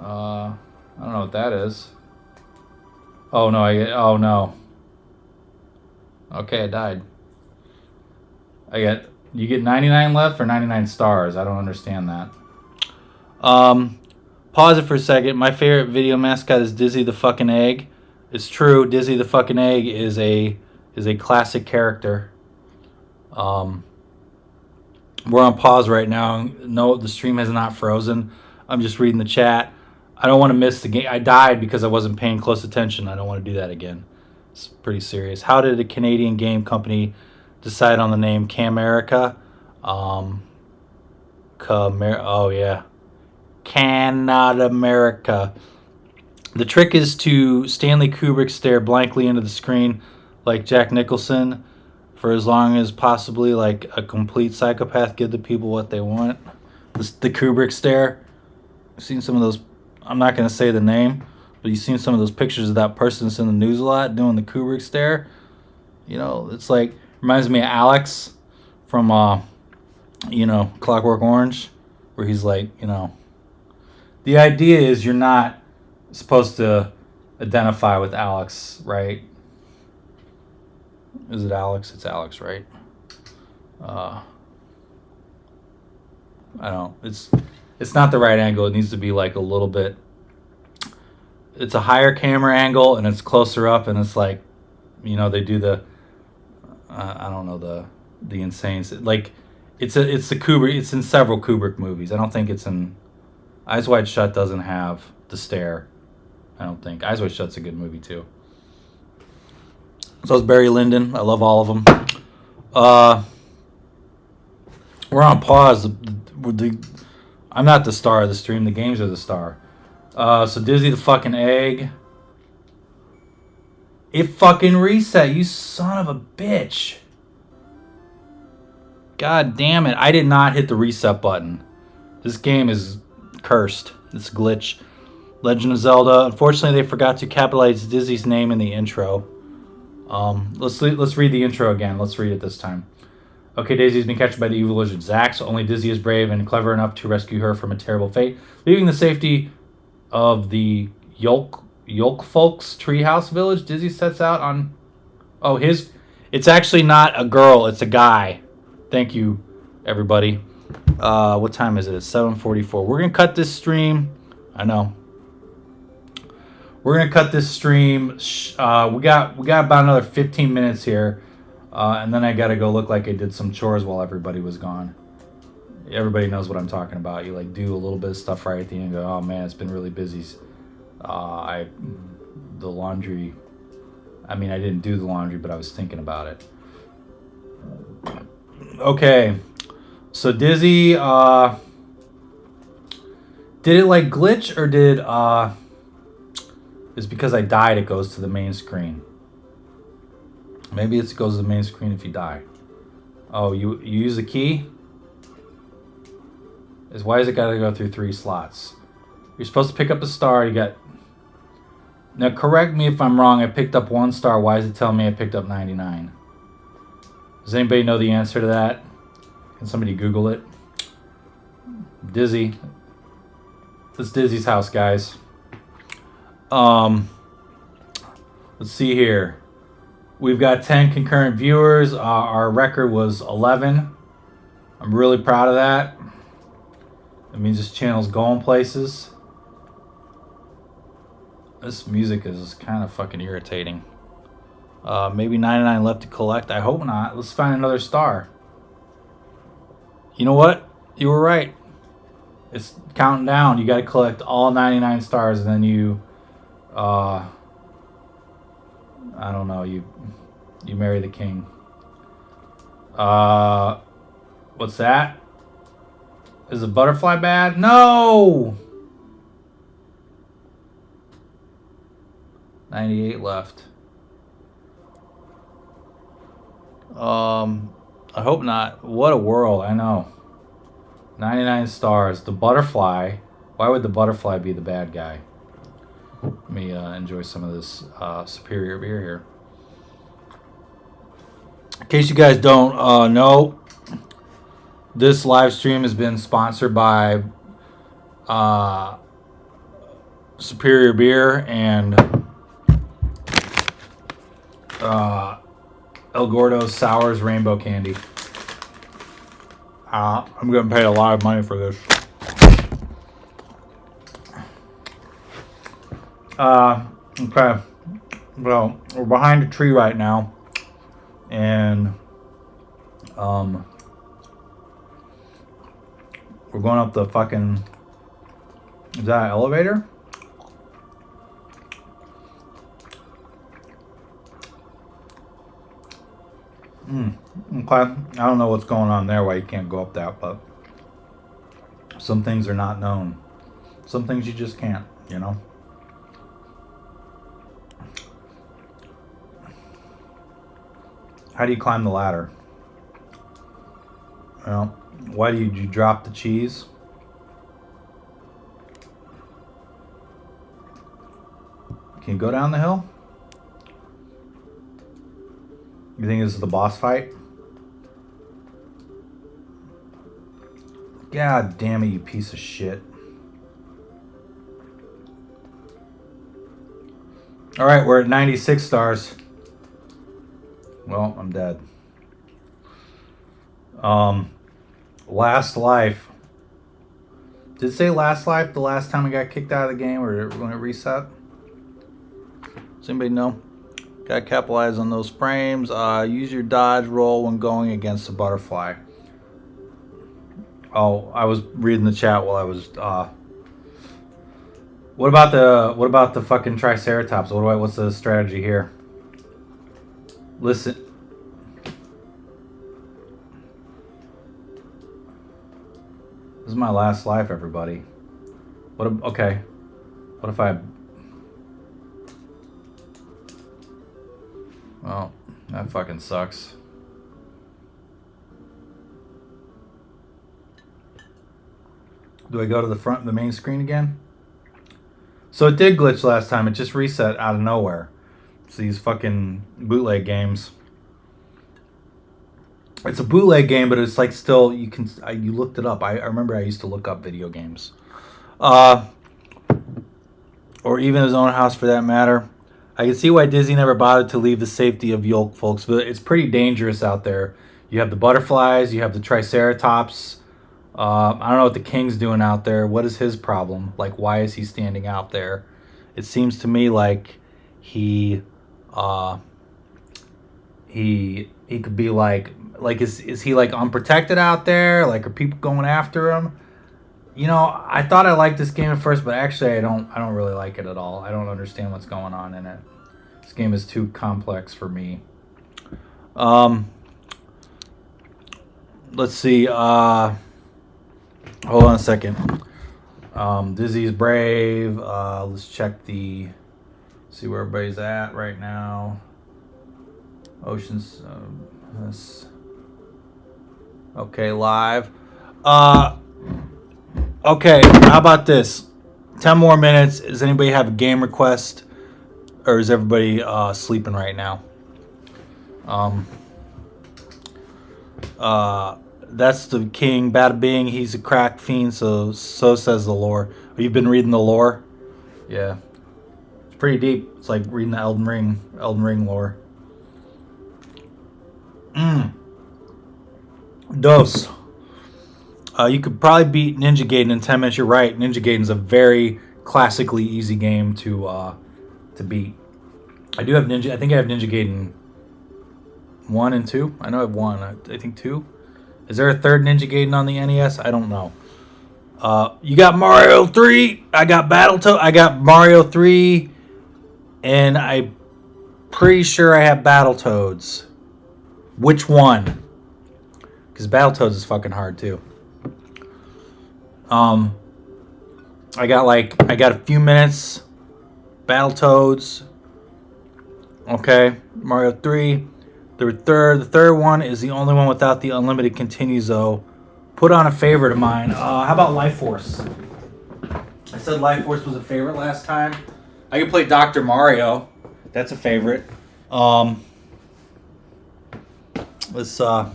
I don't know what that is. Oh, no, oh, no. Okay, I died. I get You get 99 left or 99 stars? I don't understand that. Pause it for a second. My favorite video mascot is Dizzy the fucking Egg. It's true. Dizzy the fucking Egg is a classic character. We're on pause right now. No, the stream has not frozen. I'm just reading the chat. I don't want to miss the game. I died because I wasn't paying close attention. I don't want to do that again. It's pretty serious. How did a Canadian game company decide on the name Camerica? Oh yeah. Canada America. The trick is to Stanley Kubrick stare blankly into the screen like Jack Nicholson for as long as possibly like a complete psychopath. Give the people what they want. The Kubrick stare. I've seen some of those. I'm not going to say the name, but you've seen some of those pictures of that person that's in the news a lot doing the Kubrick stare. You know, it's like, reminds me of Alex from, Clockwork Orange, where he's like, the idea is you're not supposed to identify with Alex, right? Is it Alex? It's Alex, right? I don't. It's not the right angle. It needs to be like a little bit. It's a higher camera angle and it's closer up and it's like, they do the. I don't know the insane, like it's the Kubrick. It's in several Kubrick movies. I don't think it's in Eyes Wide Shut. Doesn't have the stare. I don't think Eyes Wide Shut's a good movie too. So is Barry Lyndon. I love all of them. We're on pause. I'm not the star of the stream. The games are the star. So Dizzy the fucking Egg. It fucking reset, you son of a bitch. God damn it. I did not hit the reset button. This game is cursed. It's a glitch. Legend of Zelda. Unfortunately, they forgot to capitalize Dizzy's name in the intro. Let's read the intro again. Let's read it this time. Okay, Daisy's been captured by the evil lizard Zack, so only Dizzy is brave and clever enough to rescue her from a terrible fate, leaving the safety of the Yolk Folks Treehouse Village. Dizzy sets out on... It's actually not a girl, it's a guy. Thank you, everybody. What time is it? It's 7:44. We're going to cut this stream. I know. We're going to cut this stream. We got about another 15 minutes here. And then I got to go look like I did some chores while everybody was gone. Everybody knows what I'm talking about. You like do a little bit of stuff right at the end and go, oh man, it's been really busy. The laundry. I mean, I didn't do the laundry, but I was thinking about it. Okay. So Dizzy, did it like glitch or did, it's because I died, it goes to the main screen. Maybe it goes to the main screen if you die. Oh, you use the key? Why is it got to go through 3 slots? You're supposed to pick up a star. You got... Now, correct me if I'm wrong. I picked up 1 star. Why is it telling me I picked up 99? Does anybody know the answer to that? Can somebody Google it? Dizzy. This is Dizzy's house, guys. Let's see here. We've got 10 concurrent viewers. Our record was 11. I'm really proud of that. That means this channel's going places. This music is kind of fucking irritating. Maybe 99 left to collect. I hope not. Let's find another star. You know what? You were right. It's counting down. You got to collect all 99 stars and then you... I don't know. You marry the king. What's that? Is the butterfly bad? No! 98 left. I hope not. What a world, I know. 99 stars. The butterfly. Why would the butterfly be the bad guy? Let me enjoy some of this superior beer here. In case you guys don't know, this live stream has been sponsored by Superior Beer and El Gordo's Sours Rainbow Candy. I'm getting paid a lot of money for this. Okay. Well, we're behind a tree right now. And, we're going up the fucking... Is that an elevator? Okay. I don't know what's going on there, why you can't go up that, but some things are not known. Some things you just can't, you know? How do you climb the ladder? Well, why do you drop the cheese? Can you go down the hill? You think this is the boss fight? God damn it, you piece of shit. Alright, we're at 96 stars. Well, I'm dead. Last life. Did it say last life the last time I got kicked out of the game, or when it reset? Does anybody know? Gotta capitalize on those frames. Use your dodge roll when going against a butterfly. Oh, I was reading the chat while I was. What about the fucking Triceratops? What's the strategy here? Listen. This is my last life, everybody. Okay. What if I... Well, that fucking sucks. Do I go to the main screen again? So it did glitch last time. It just reset out of nowhere. It's these fucking bootleg games. It's a bootleg game, but it's like still, you looked it up. I remember I used to look up video games. Or even his own house for that matter. I can see why Disney never bothered to leave the safety of Yolk folks. It's pretty dangerous out there. You have the butterflies, you have the Triceratops. I don't know what the King's doing out there. What is his problem? Like, why is he standing out there? It seems to me like he could be like is he like unprotected out there? Like, are people going after him? You know, I thought I liked this game at first, but actually I don't really like it at all. I don't understand what's going on in it. This game is too complex for me. Let's see. Hold on a second. Dizzy's brave. Let's check see where everybody's at right now. Oceans. Okay, live. Okay, how about this? 10 more minutes. Does anybody have a game request? Or is everybody sleeping right now? That's the king, bada bing. He's a crack fiend, so says the lore. You've been reading the lore? Yeah. It's pretty deep. It's like reading the Elden Ring lore. Dos. You could probably beat Ninja Gaiden in 10 minutes. You're right. Ninja Gaiden's a very classically easy game to beat. I do have Ninja. I think I have Ninja Gaiden 1 and 2. I know I have 1. I think 2. Is there a third Ninja Gaiden on the NES? I don't know. You got Mario 3. I got Battletoads. I got Mario 3. And I'm pretty sure I have Battletoads. Which one? Because Battletoads is fucking hard too. I got a few minutes. Battletoads. Okay. Mario 3. The third one is the only one without the unlimited continues though. Put on a favorite of mine. How about Life Force? I said Life Force was a favorite last time. I can play Dr. Mario. That's a favorite. Let's go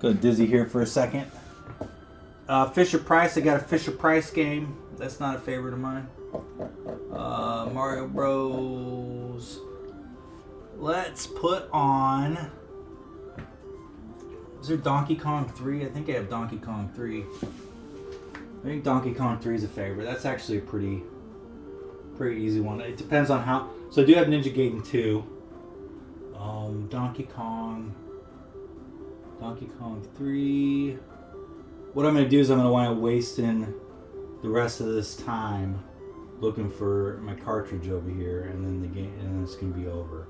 Dizzy here for a second. Fisher Price. I got a Fisher Price game. That's not a favorite of mine. Mario Bros. Let's put on Is there Donkey Kong 3? I think I have Donkey Kong 3. I think Donkey Kong 3 is a favorite. That's actually a pretty easy one. It depends on how. So I do have Ninja Gaiden 2. Donkey Kong 3. What I'm going to do is I'm going to wind up wasting the rest of this time looking for my cartridge over here, and then the game, and then it's going to be over.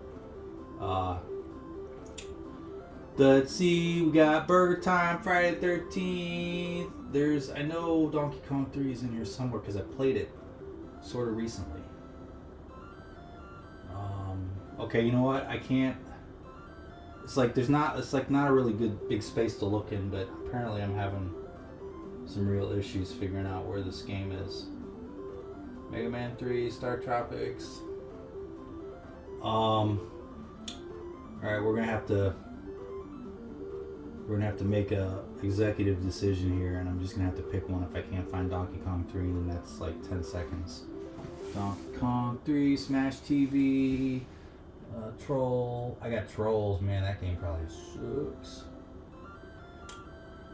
Let's see, we got Burger Time, Friday the 13th. I know Donkey Kong 3 is in here somewhere because I played it sort of recently. Okay, you know what? I can't. It's like not a really good big space to look in, but apparently I'm having some real issues figuring out where this game is. Mega Man 3, Star Tropics. All right, we're gonna have to make a executive decision here, and I'm just gonna have to pick one. If I can't find Donkey Kong 3, then that's like 10 seconds. Donkey Kong 3, Smash TV, Troll. I got Trolls, man. That game probably sucks.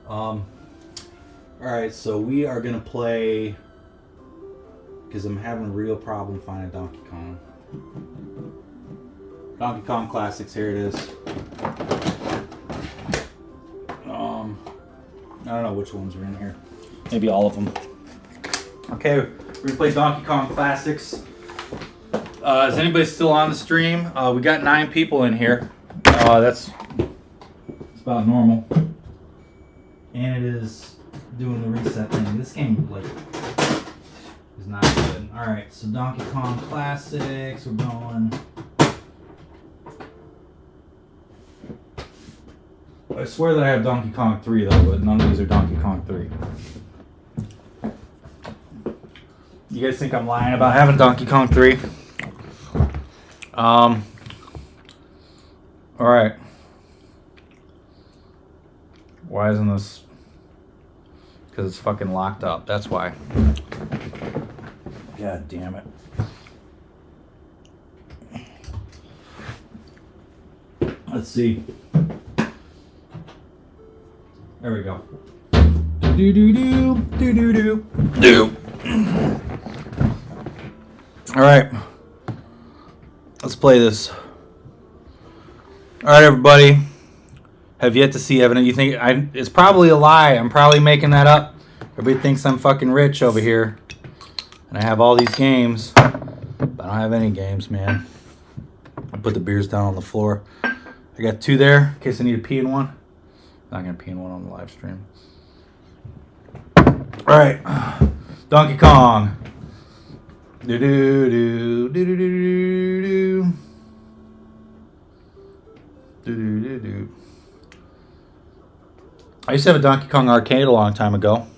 All right, so we are gonna play because I'm having a real problem finding Donkey Kong. Donkey Kong Classics. Here it is. I don't know which ones are in here. Maybe all of them. Okay, we're gonna play Donkey Kong Classics. Is anybody still on the stream? We got 9 people in here. That's about normal. And it is doing the reset thing. This game is not good. All right, so Donkey Kong Classics. We're going. I swear that I have Donkey Kong 3 though, but none of these are Donkey Kong 3. You guys think I'm lying about having Donkey Kong 3? Alright. Why isn't this? Because it's fucking locked up. That's why. God damn it. Let's see. There we go. Do do do do do do do. All right, let's play this. All right, everybody. Have yet to see Evan. You think it's probably a lie? I'm probably making that up. Everybody thinks I'm fucking rich over here, and I have all these games. But I don't have any games, man. I put the beers down on the floor. I got 2 there in case I need to pee in one. Not gonna pee in one on the live stream. All right, Donkey Kong. Do do do do do do do do do do do. I used to have a Donkey Kong arcade a long time ago.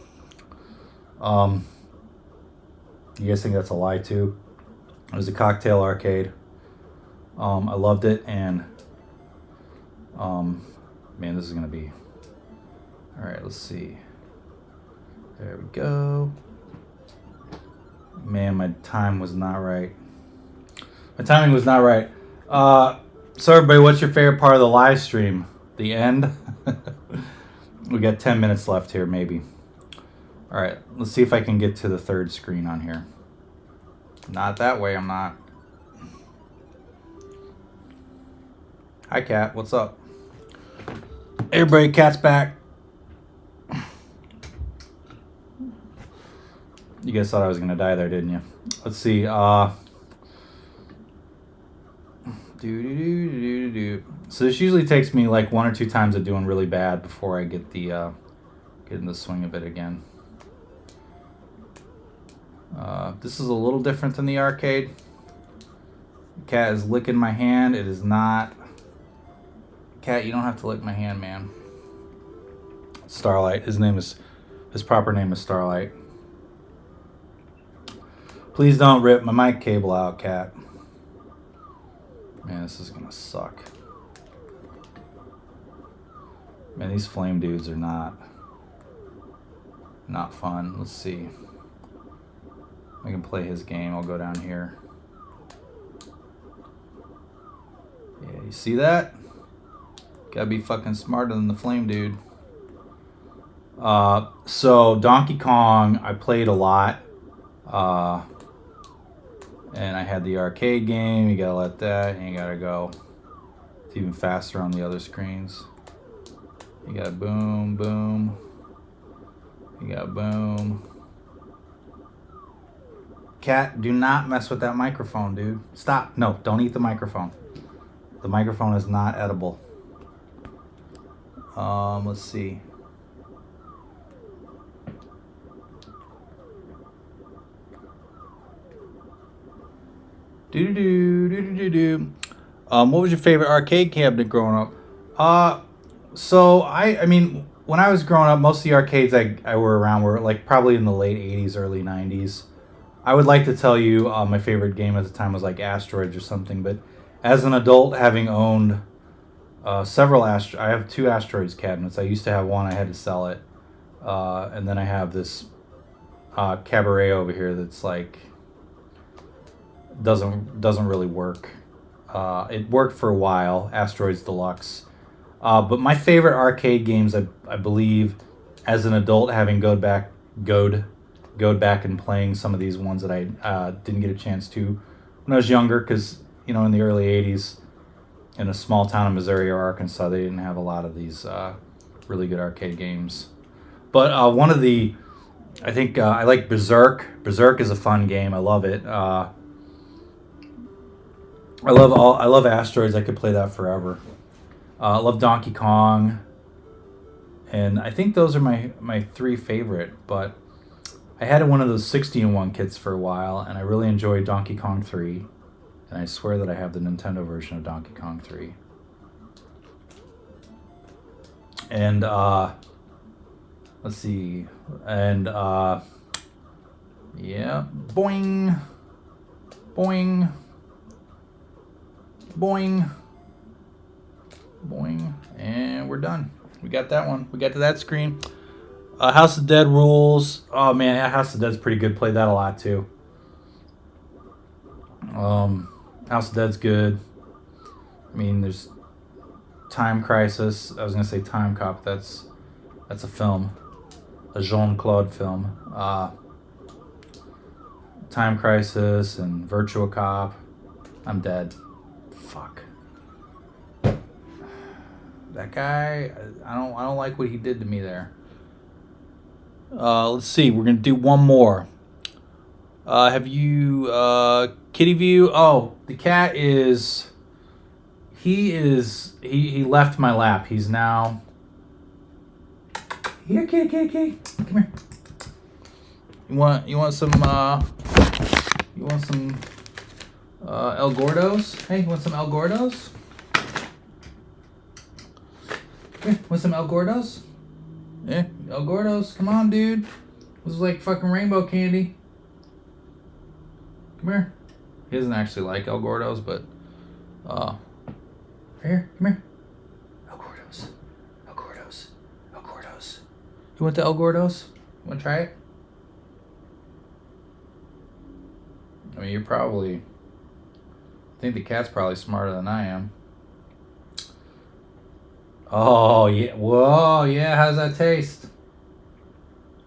You guys think that's a lie too? It was a cocktail arcade. I loved it, and man, this is gonna be. All right, let's see. There we go. Man, my time was not right. My timing was not right. So everybody, what's your favorite part of the live stream? The end? We got 10 minutes left here, maybe. All right, let's see if I can get to the 3rd screen on here. Not that way, I'm not. Hi, Cat. What's up? Hey, everybody, Cat's back. You guys thought I was gonna die there, didn't you? Let's see. So this usually takes me like 1 or 2 times of doing really bad before I get the get in the swing of it again. This is a little different than the arcade. The cat is licking my hand. It is not. Cat, you don't have to lick my hand, man. Starlight. His proper name is Starlight. Please don't rip my mic cable out, Cat. Man, this is gonna suck. Man, these flame dudes are not fun. Let's see. I can play his game. I'll go down here. Yeah, you see that? Gotta be fucking smarter than the flame dude. So Donkey Kong, I played a lot. And I had the arcade game. You gotta let that, and you gotta go. It's even faster on the other screens. You gotta boom, boom. You gotta boom. Cat, do not mess with that microphone, dude. Stop. No, don't eat the microphone. The microphone is not edible. Let's see. What was your favorite arcade cabinet growing up? So I mean, when I was growing up, most of the arcades I were around were like probably in the late 80s, early 90s. I would like to tell you my favorite game at the time was like Asteroids or something, but as an adult, having owned several I have 2 Asteroids cabinets. I used to have one, I had to sell it. And then I have this Cabaret over here that's like doesn't really work. It worked for a while, Asteroids Deluxe. But my favorite arcade games, I believe, as an adult, having gone back and playing some of these ones that I didn't get a chance to when I was younger, because in the early 80s, in a small town in Missouri or Arkansas, they didn't have a lot of these really good arcade games. But one of the, I think I like Berserk. Berserk is a fun game. I love it. I love Asteroids. I could play that forever. I love Donkey Kong, and I think those are my 3 favorite. But I had one of those 60-in-1 kits for a while, and I really enjoyed Donkey Kong 3. And I swear that I have the Nintendo version of Donkey Kong 3. And let's see, and yeah, boing, boing. Boing. Boing. And we're done. We got that one. We got to that screen. House of Dead rules. Oh man, House of Dead's pretty good. Played that a lot too. House of Dead's good. I mean, there's Time Crisis. I was gonna say Time Cop. That's a film. A Jean-Claude film. Time Crisis and Virtua Cop. I'm dead. Fuck. That guy, I don't like what he did to me there. Let's see, we're gonna do one more. Have you Kitty View? Oh, the cat is he left my lap. He's now here. Kitty, come here. You want some El Gordos? Hey, you want some El Gordos? Here, want some El Gordos? Yeah, El Gordos. Come on, dude. This is like fucking rainbow candy. Come here. He doesn't actually like El Gordos, but right here, come here. El Gordos. El Gordos. El Gordos. You want the El Gordos? You want to try it? I mean, I think the cat's probably smarter than I am. Oh, yeah. Whoa, yeah, how's that taste?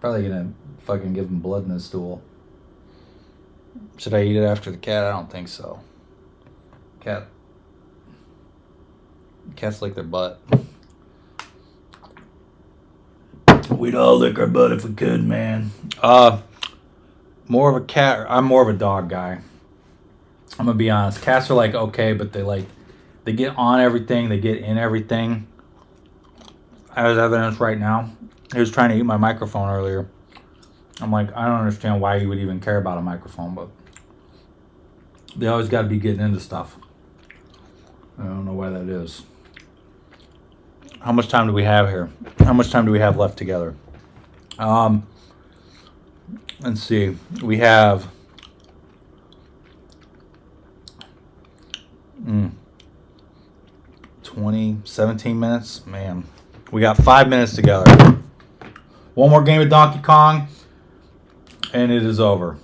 Probably gonna fucking give him blood in his stool. Should I eat it after the cat? I don't think so. Cats lick their butt. We'd all lick our butt if we could, man. More of a cat. I'm more of a dog guy. I'm gonna be honest. Cats are like okay, but they get on everything. They get in everything. I have evidence right now. He was trying to eat my microphone earlier. I'm like, I don't understand why you would even care about a microphone, but they always got to be getting into stuff. I don't know why that is. How much time do we have here? How much time do we have left together? Let's see. We have 17 minutes. Man, we got 5 minutes together. One more game of Donkey Kong, and it is over.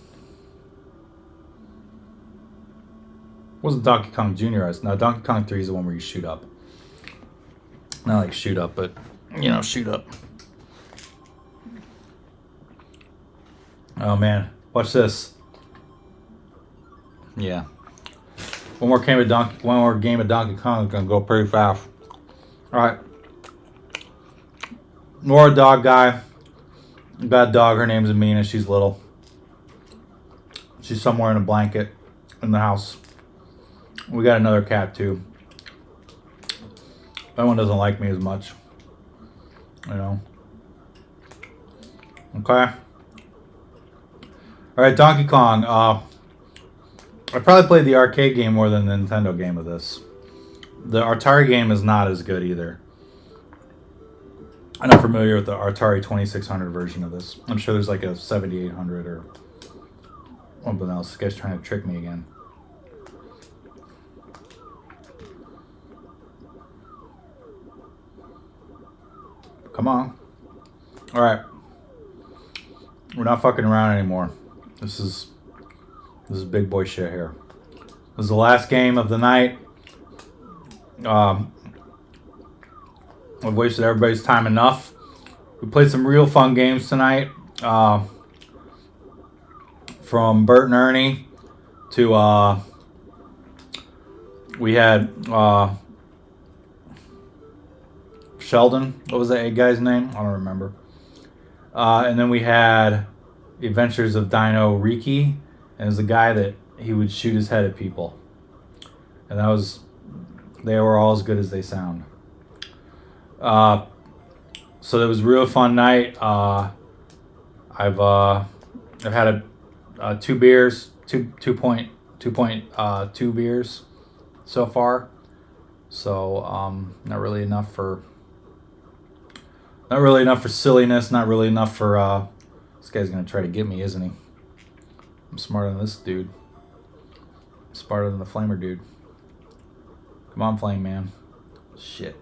Wasn't Donkey Kong Jr. No, Donkey Kong 3 is the one where you shoot up. Not like shoot up, but you know, shoot up. Oh man, watch this. Yeah. One more game of Donkey Kong is gonna go pretty fast. Alright. More a dog guy. Got a dog, her name's Amina, she's little. She's somewhere in a blanket in the house. We got another cat too. That one doesn't like me as much. You know. Okay. Alright, Donkey Kong. I probably played the arcade game more than the Nintendo game of this. The Atari game is not as good either. I'm not familiar with the Atari 2600 version of this. I'm sure there's like a 7800 or something else. This guy's trying to trick me again. Come on. Alright. We're not fucking around anymore. This is big boy shit here. This is the last game of the night. I've wasted everybody's time enough. We played some real fun games tonight. From Bert and Ernie to we had Sheldon. What was that guy's name? I don't remember. And then we had The Adventures of Dino Riki. And it was the guy that he would shoot his head at people. And they were all as good as they sound. So it was a real fun night. I've had 2 beers, 2.2 beers so far. So not really enough for silliness. Not really enough for this guy's gonna try to get me, isn't he? I'm smarter than this dude. I'm smarter than the Flamer dude. Come on, Flame Man. Shit.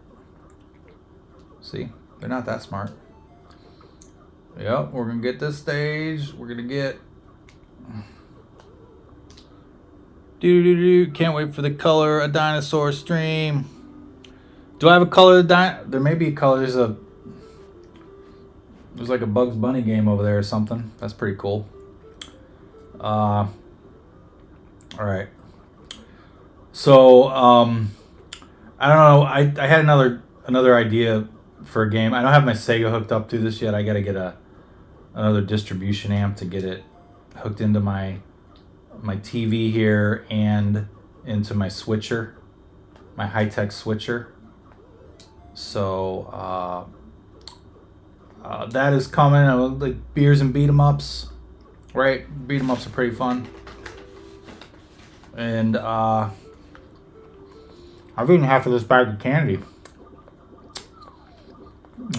See? They're not that smart. Yep, we're gonna get this stage. We're gonna get... Can't wait for the color a dinosaur stream. Do I have a color? There may be a color. There's like a Bugs Bunny game over there or something. That's pretty cool. All right. So I don't know. I had another idea for a game. I don't have my Sega hooked up to this yet. I got to get another distribution amp to get it hooked into my TV here and into my switcher, my high-tech switcher. So that is coming. I like beers and beat 'em ups, right? Beat 'em ups are pretty fun. And I've eaten half of this bag of candy.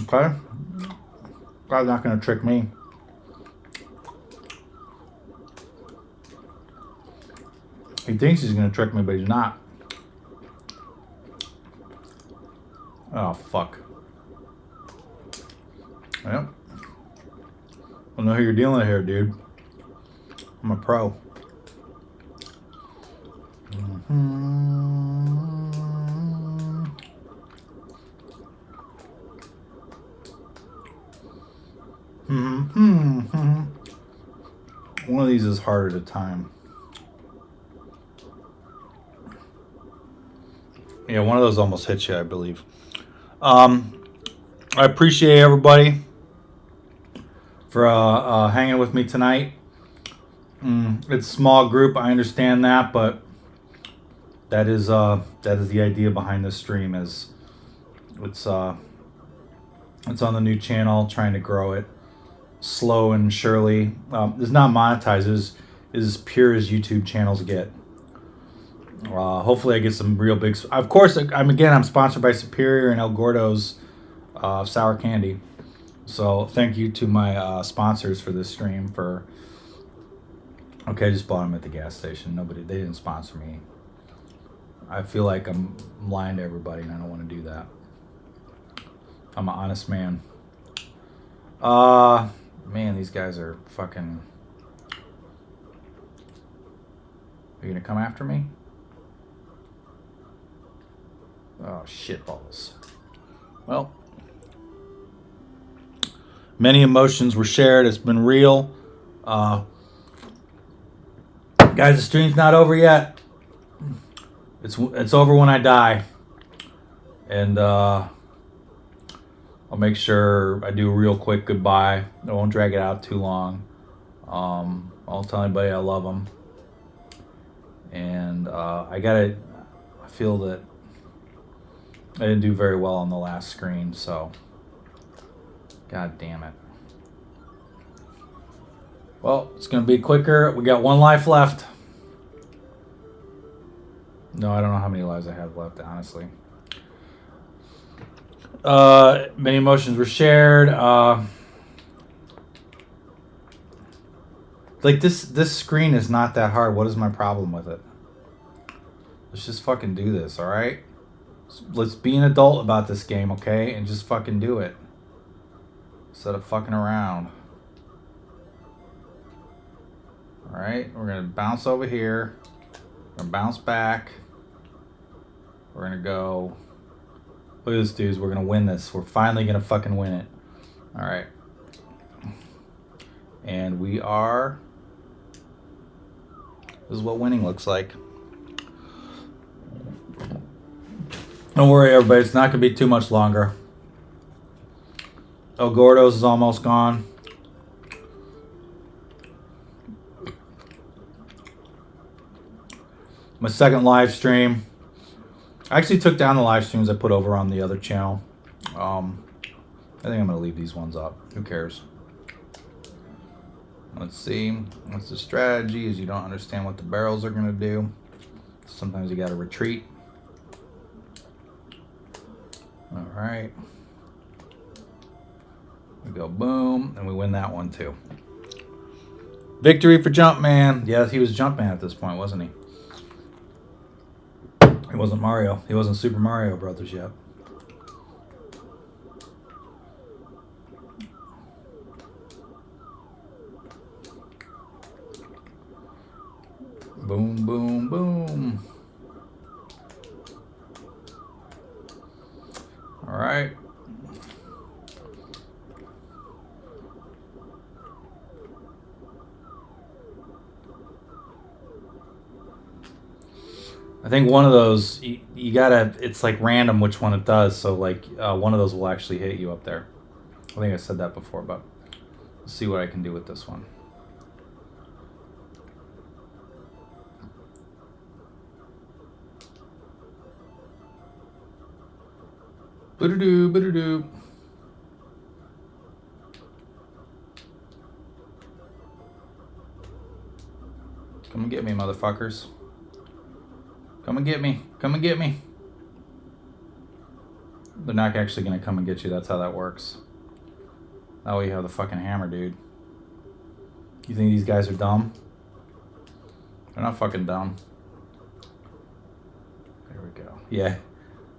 Okay, God's not gonna trick me. He thinks he's gonna trick me, but he's not. Oh, fuck. Yep. I know who you're dealing with here, dude. I'm a pro. One of these is harder to time. Yeah, one of those almost hits you, I believe. I appreciate everybody for hanging with me tonight. It's a small group, I understand that, but that is the idea behind this stream. Is it's on the new channel, trying to grow it slow and surely. It's not monetized. It's as pure as YouTube channels get. Hopefully I get some real big... Of course, I'm sponsored by Superior and El Gordo's sour candy. So thank you to my sponsors for this stream. Okay, I just bought them at the gas station. They didn't sponsor me. I feel like I'm lying to everybody and I don't want to do that. I'm an honest man. Man, these guys are fucking... Are you gonna come after me? Oh, shit balls. Well, many emotions were shared. It's been real. Guys, the stream's not over yet. It's over when I die. And I'll make sure I do a real quick goodbye. I won't drag it out too long. I'll tell anybody I love them. And I feel that I didn't do very well on the last screen, so god damn it. Well, it's gonna be quicker. We got one life left. No, I don't know how many lives I have left, honestly. Many emotions were shared. Like this screen is not that hard. What is my problem with it? Let's just fucking do this, all right? Let's be an adult about this game, okay? And just fucking do it. Instead of fucking around. All right, we're gonna bounce over here. We're gonna bounce back. We're gonna go. Look at this, dudes. We're gonna win this. We're finally gonna fucking win it. All right. And we are. This is what winning looks like. Don't worry, everybody. It's not gonna be too much longer. El Gordo's is almost gone. My second live stream. I actually took down the live streams I put over on the other channel. I think I'm going to leave these ones up. Who cares? Let's see. What's the strategy? Is you don't understand what the barrels are going to do. Sometimes you got to retreat. All right. We go boom, and we win that one too. Victory for Jumpman. Yeah, he was Jumpman at this point, wasn't he? He wasn't Mario. He wasn't Super Mario Brothers yet. Boom, boom, boom. All right. I think one of those, you gotta, it's like random which one it does. So like one of those will actually hit you up there. I think I said that before, but let's see what I can do with this one. Boo-doo-doo, boo-doo-doo. Come and get me, motherfuckers. Come and get me. Come and get me. They're not actually going to come and get you. That's how that works. That way you have the fucking hammer, dude. You think these guys are dumb? They're not fucking dumb. There we go. Yeah,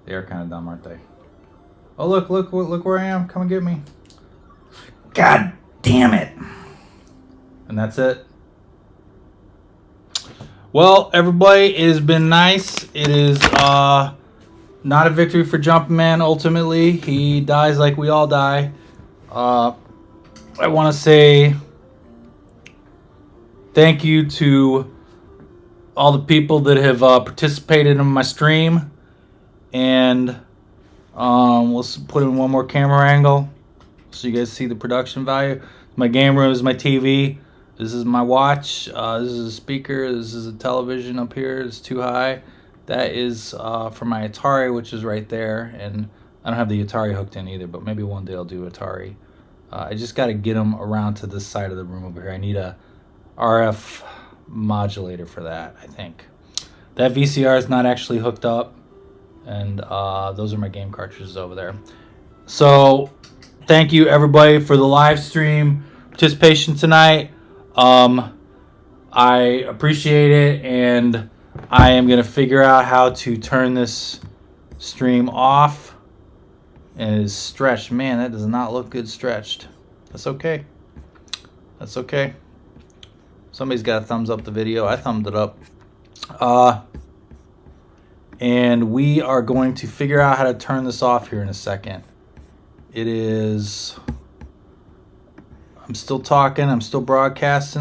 they are kind of dumb, aren't they? Oh, look where I am. Come and get me. God damn it. And that's it. Well, everybody, it has been nice. It is not a victory for Jumpman, ultimately. He dies like we all die. I want to say thank you to all the people that have participated in my stream. And we'll put in one more camera angle so you guys see the production value. My game room is my TV. This is my watch. This is a speaker. This is a television up here. It's too high. That is for my Atari, which is right there. And I don't have the Atari hooked in either, but maybe one day I'll do Atari. I just got to get them around to this side of the room over here. I need a RF modulator for that, I think. That VCR is not actually hooked up. And those are my game cartridges over there. So thank you, everybody, for the live stream participation tonight. I appreciate it, and I am going to figure out how to turn this stream off. And it is stretched. Man, that does not look good stretched. That's okay. That's okay. Somebody's got to thumbs up the video. I thumbed it up. And we are going to figure out how to turn this off here in a second. It is, I'm still talking, I'm still broadcasting.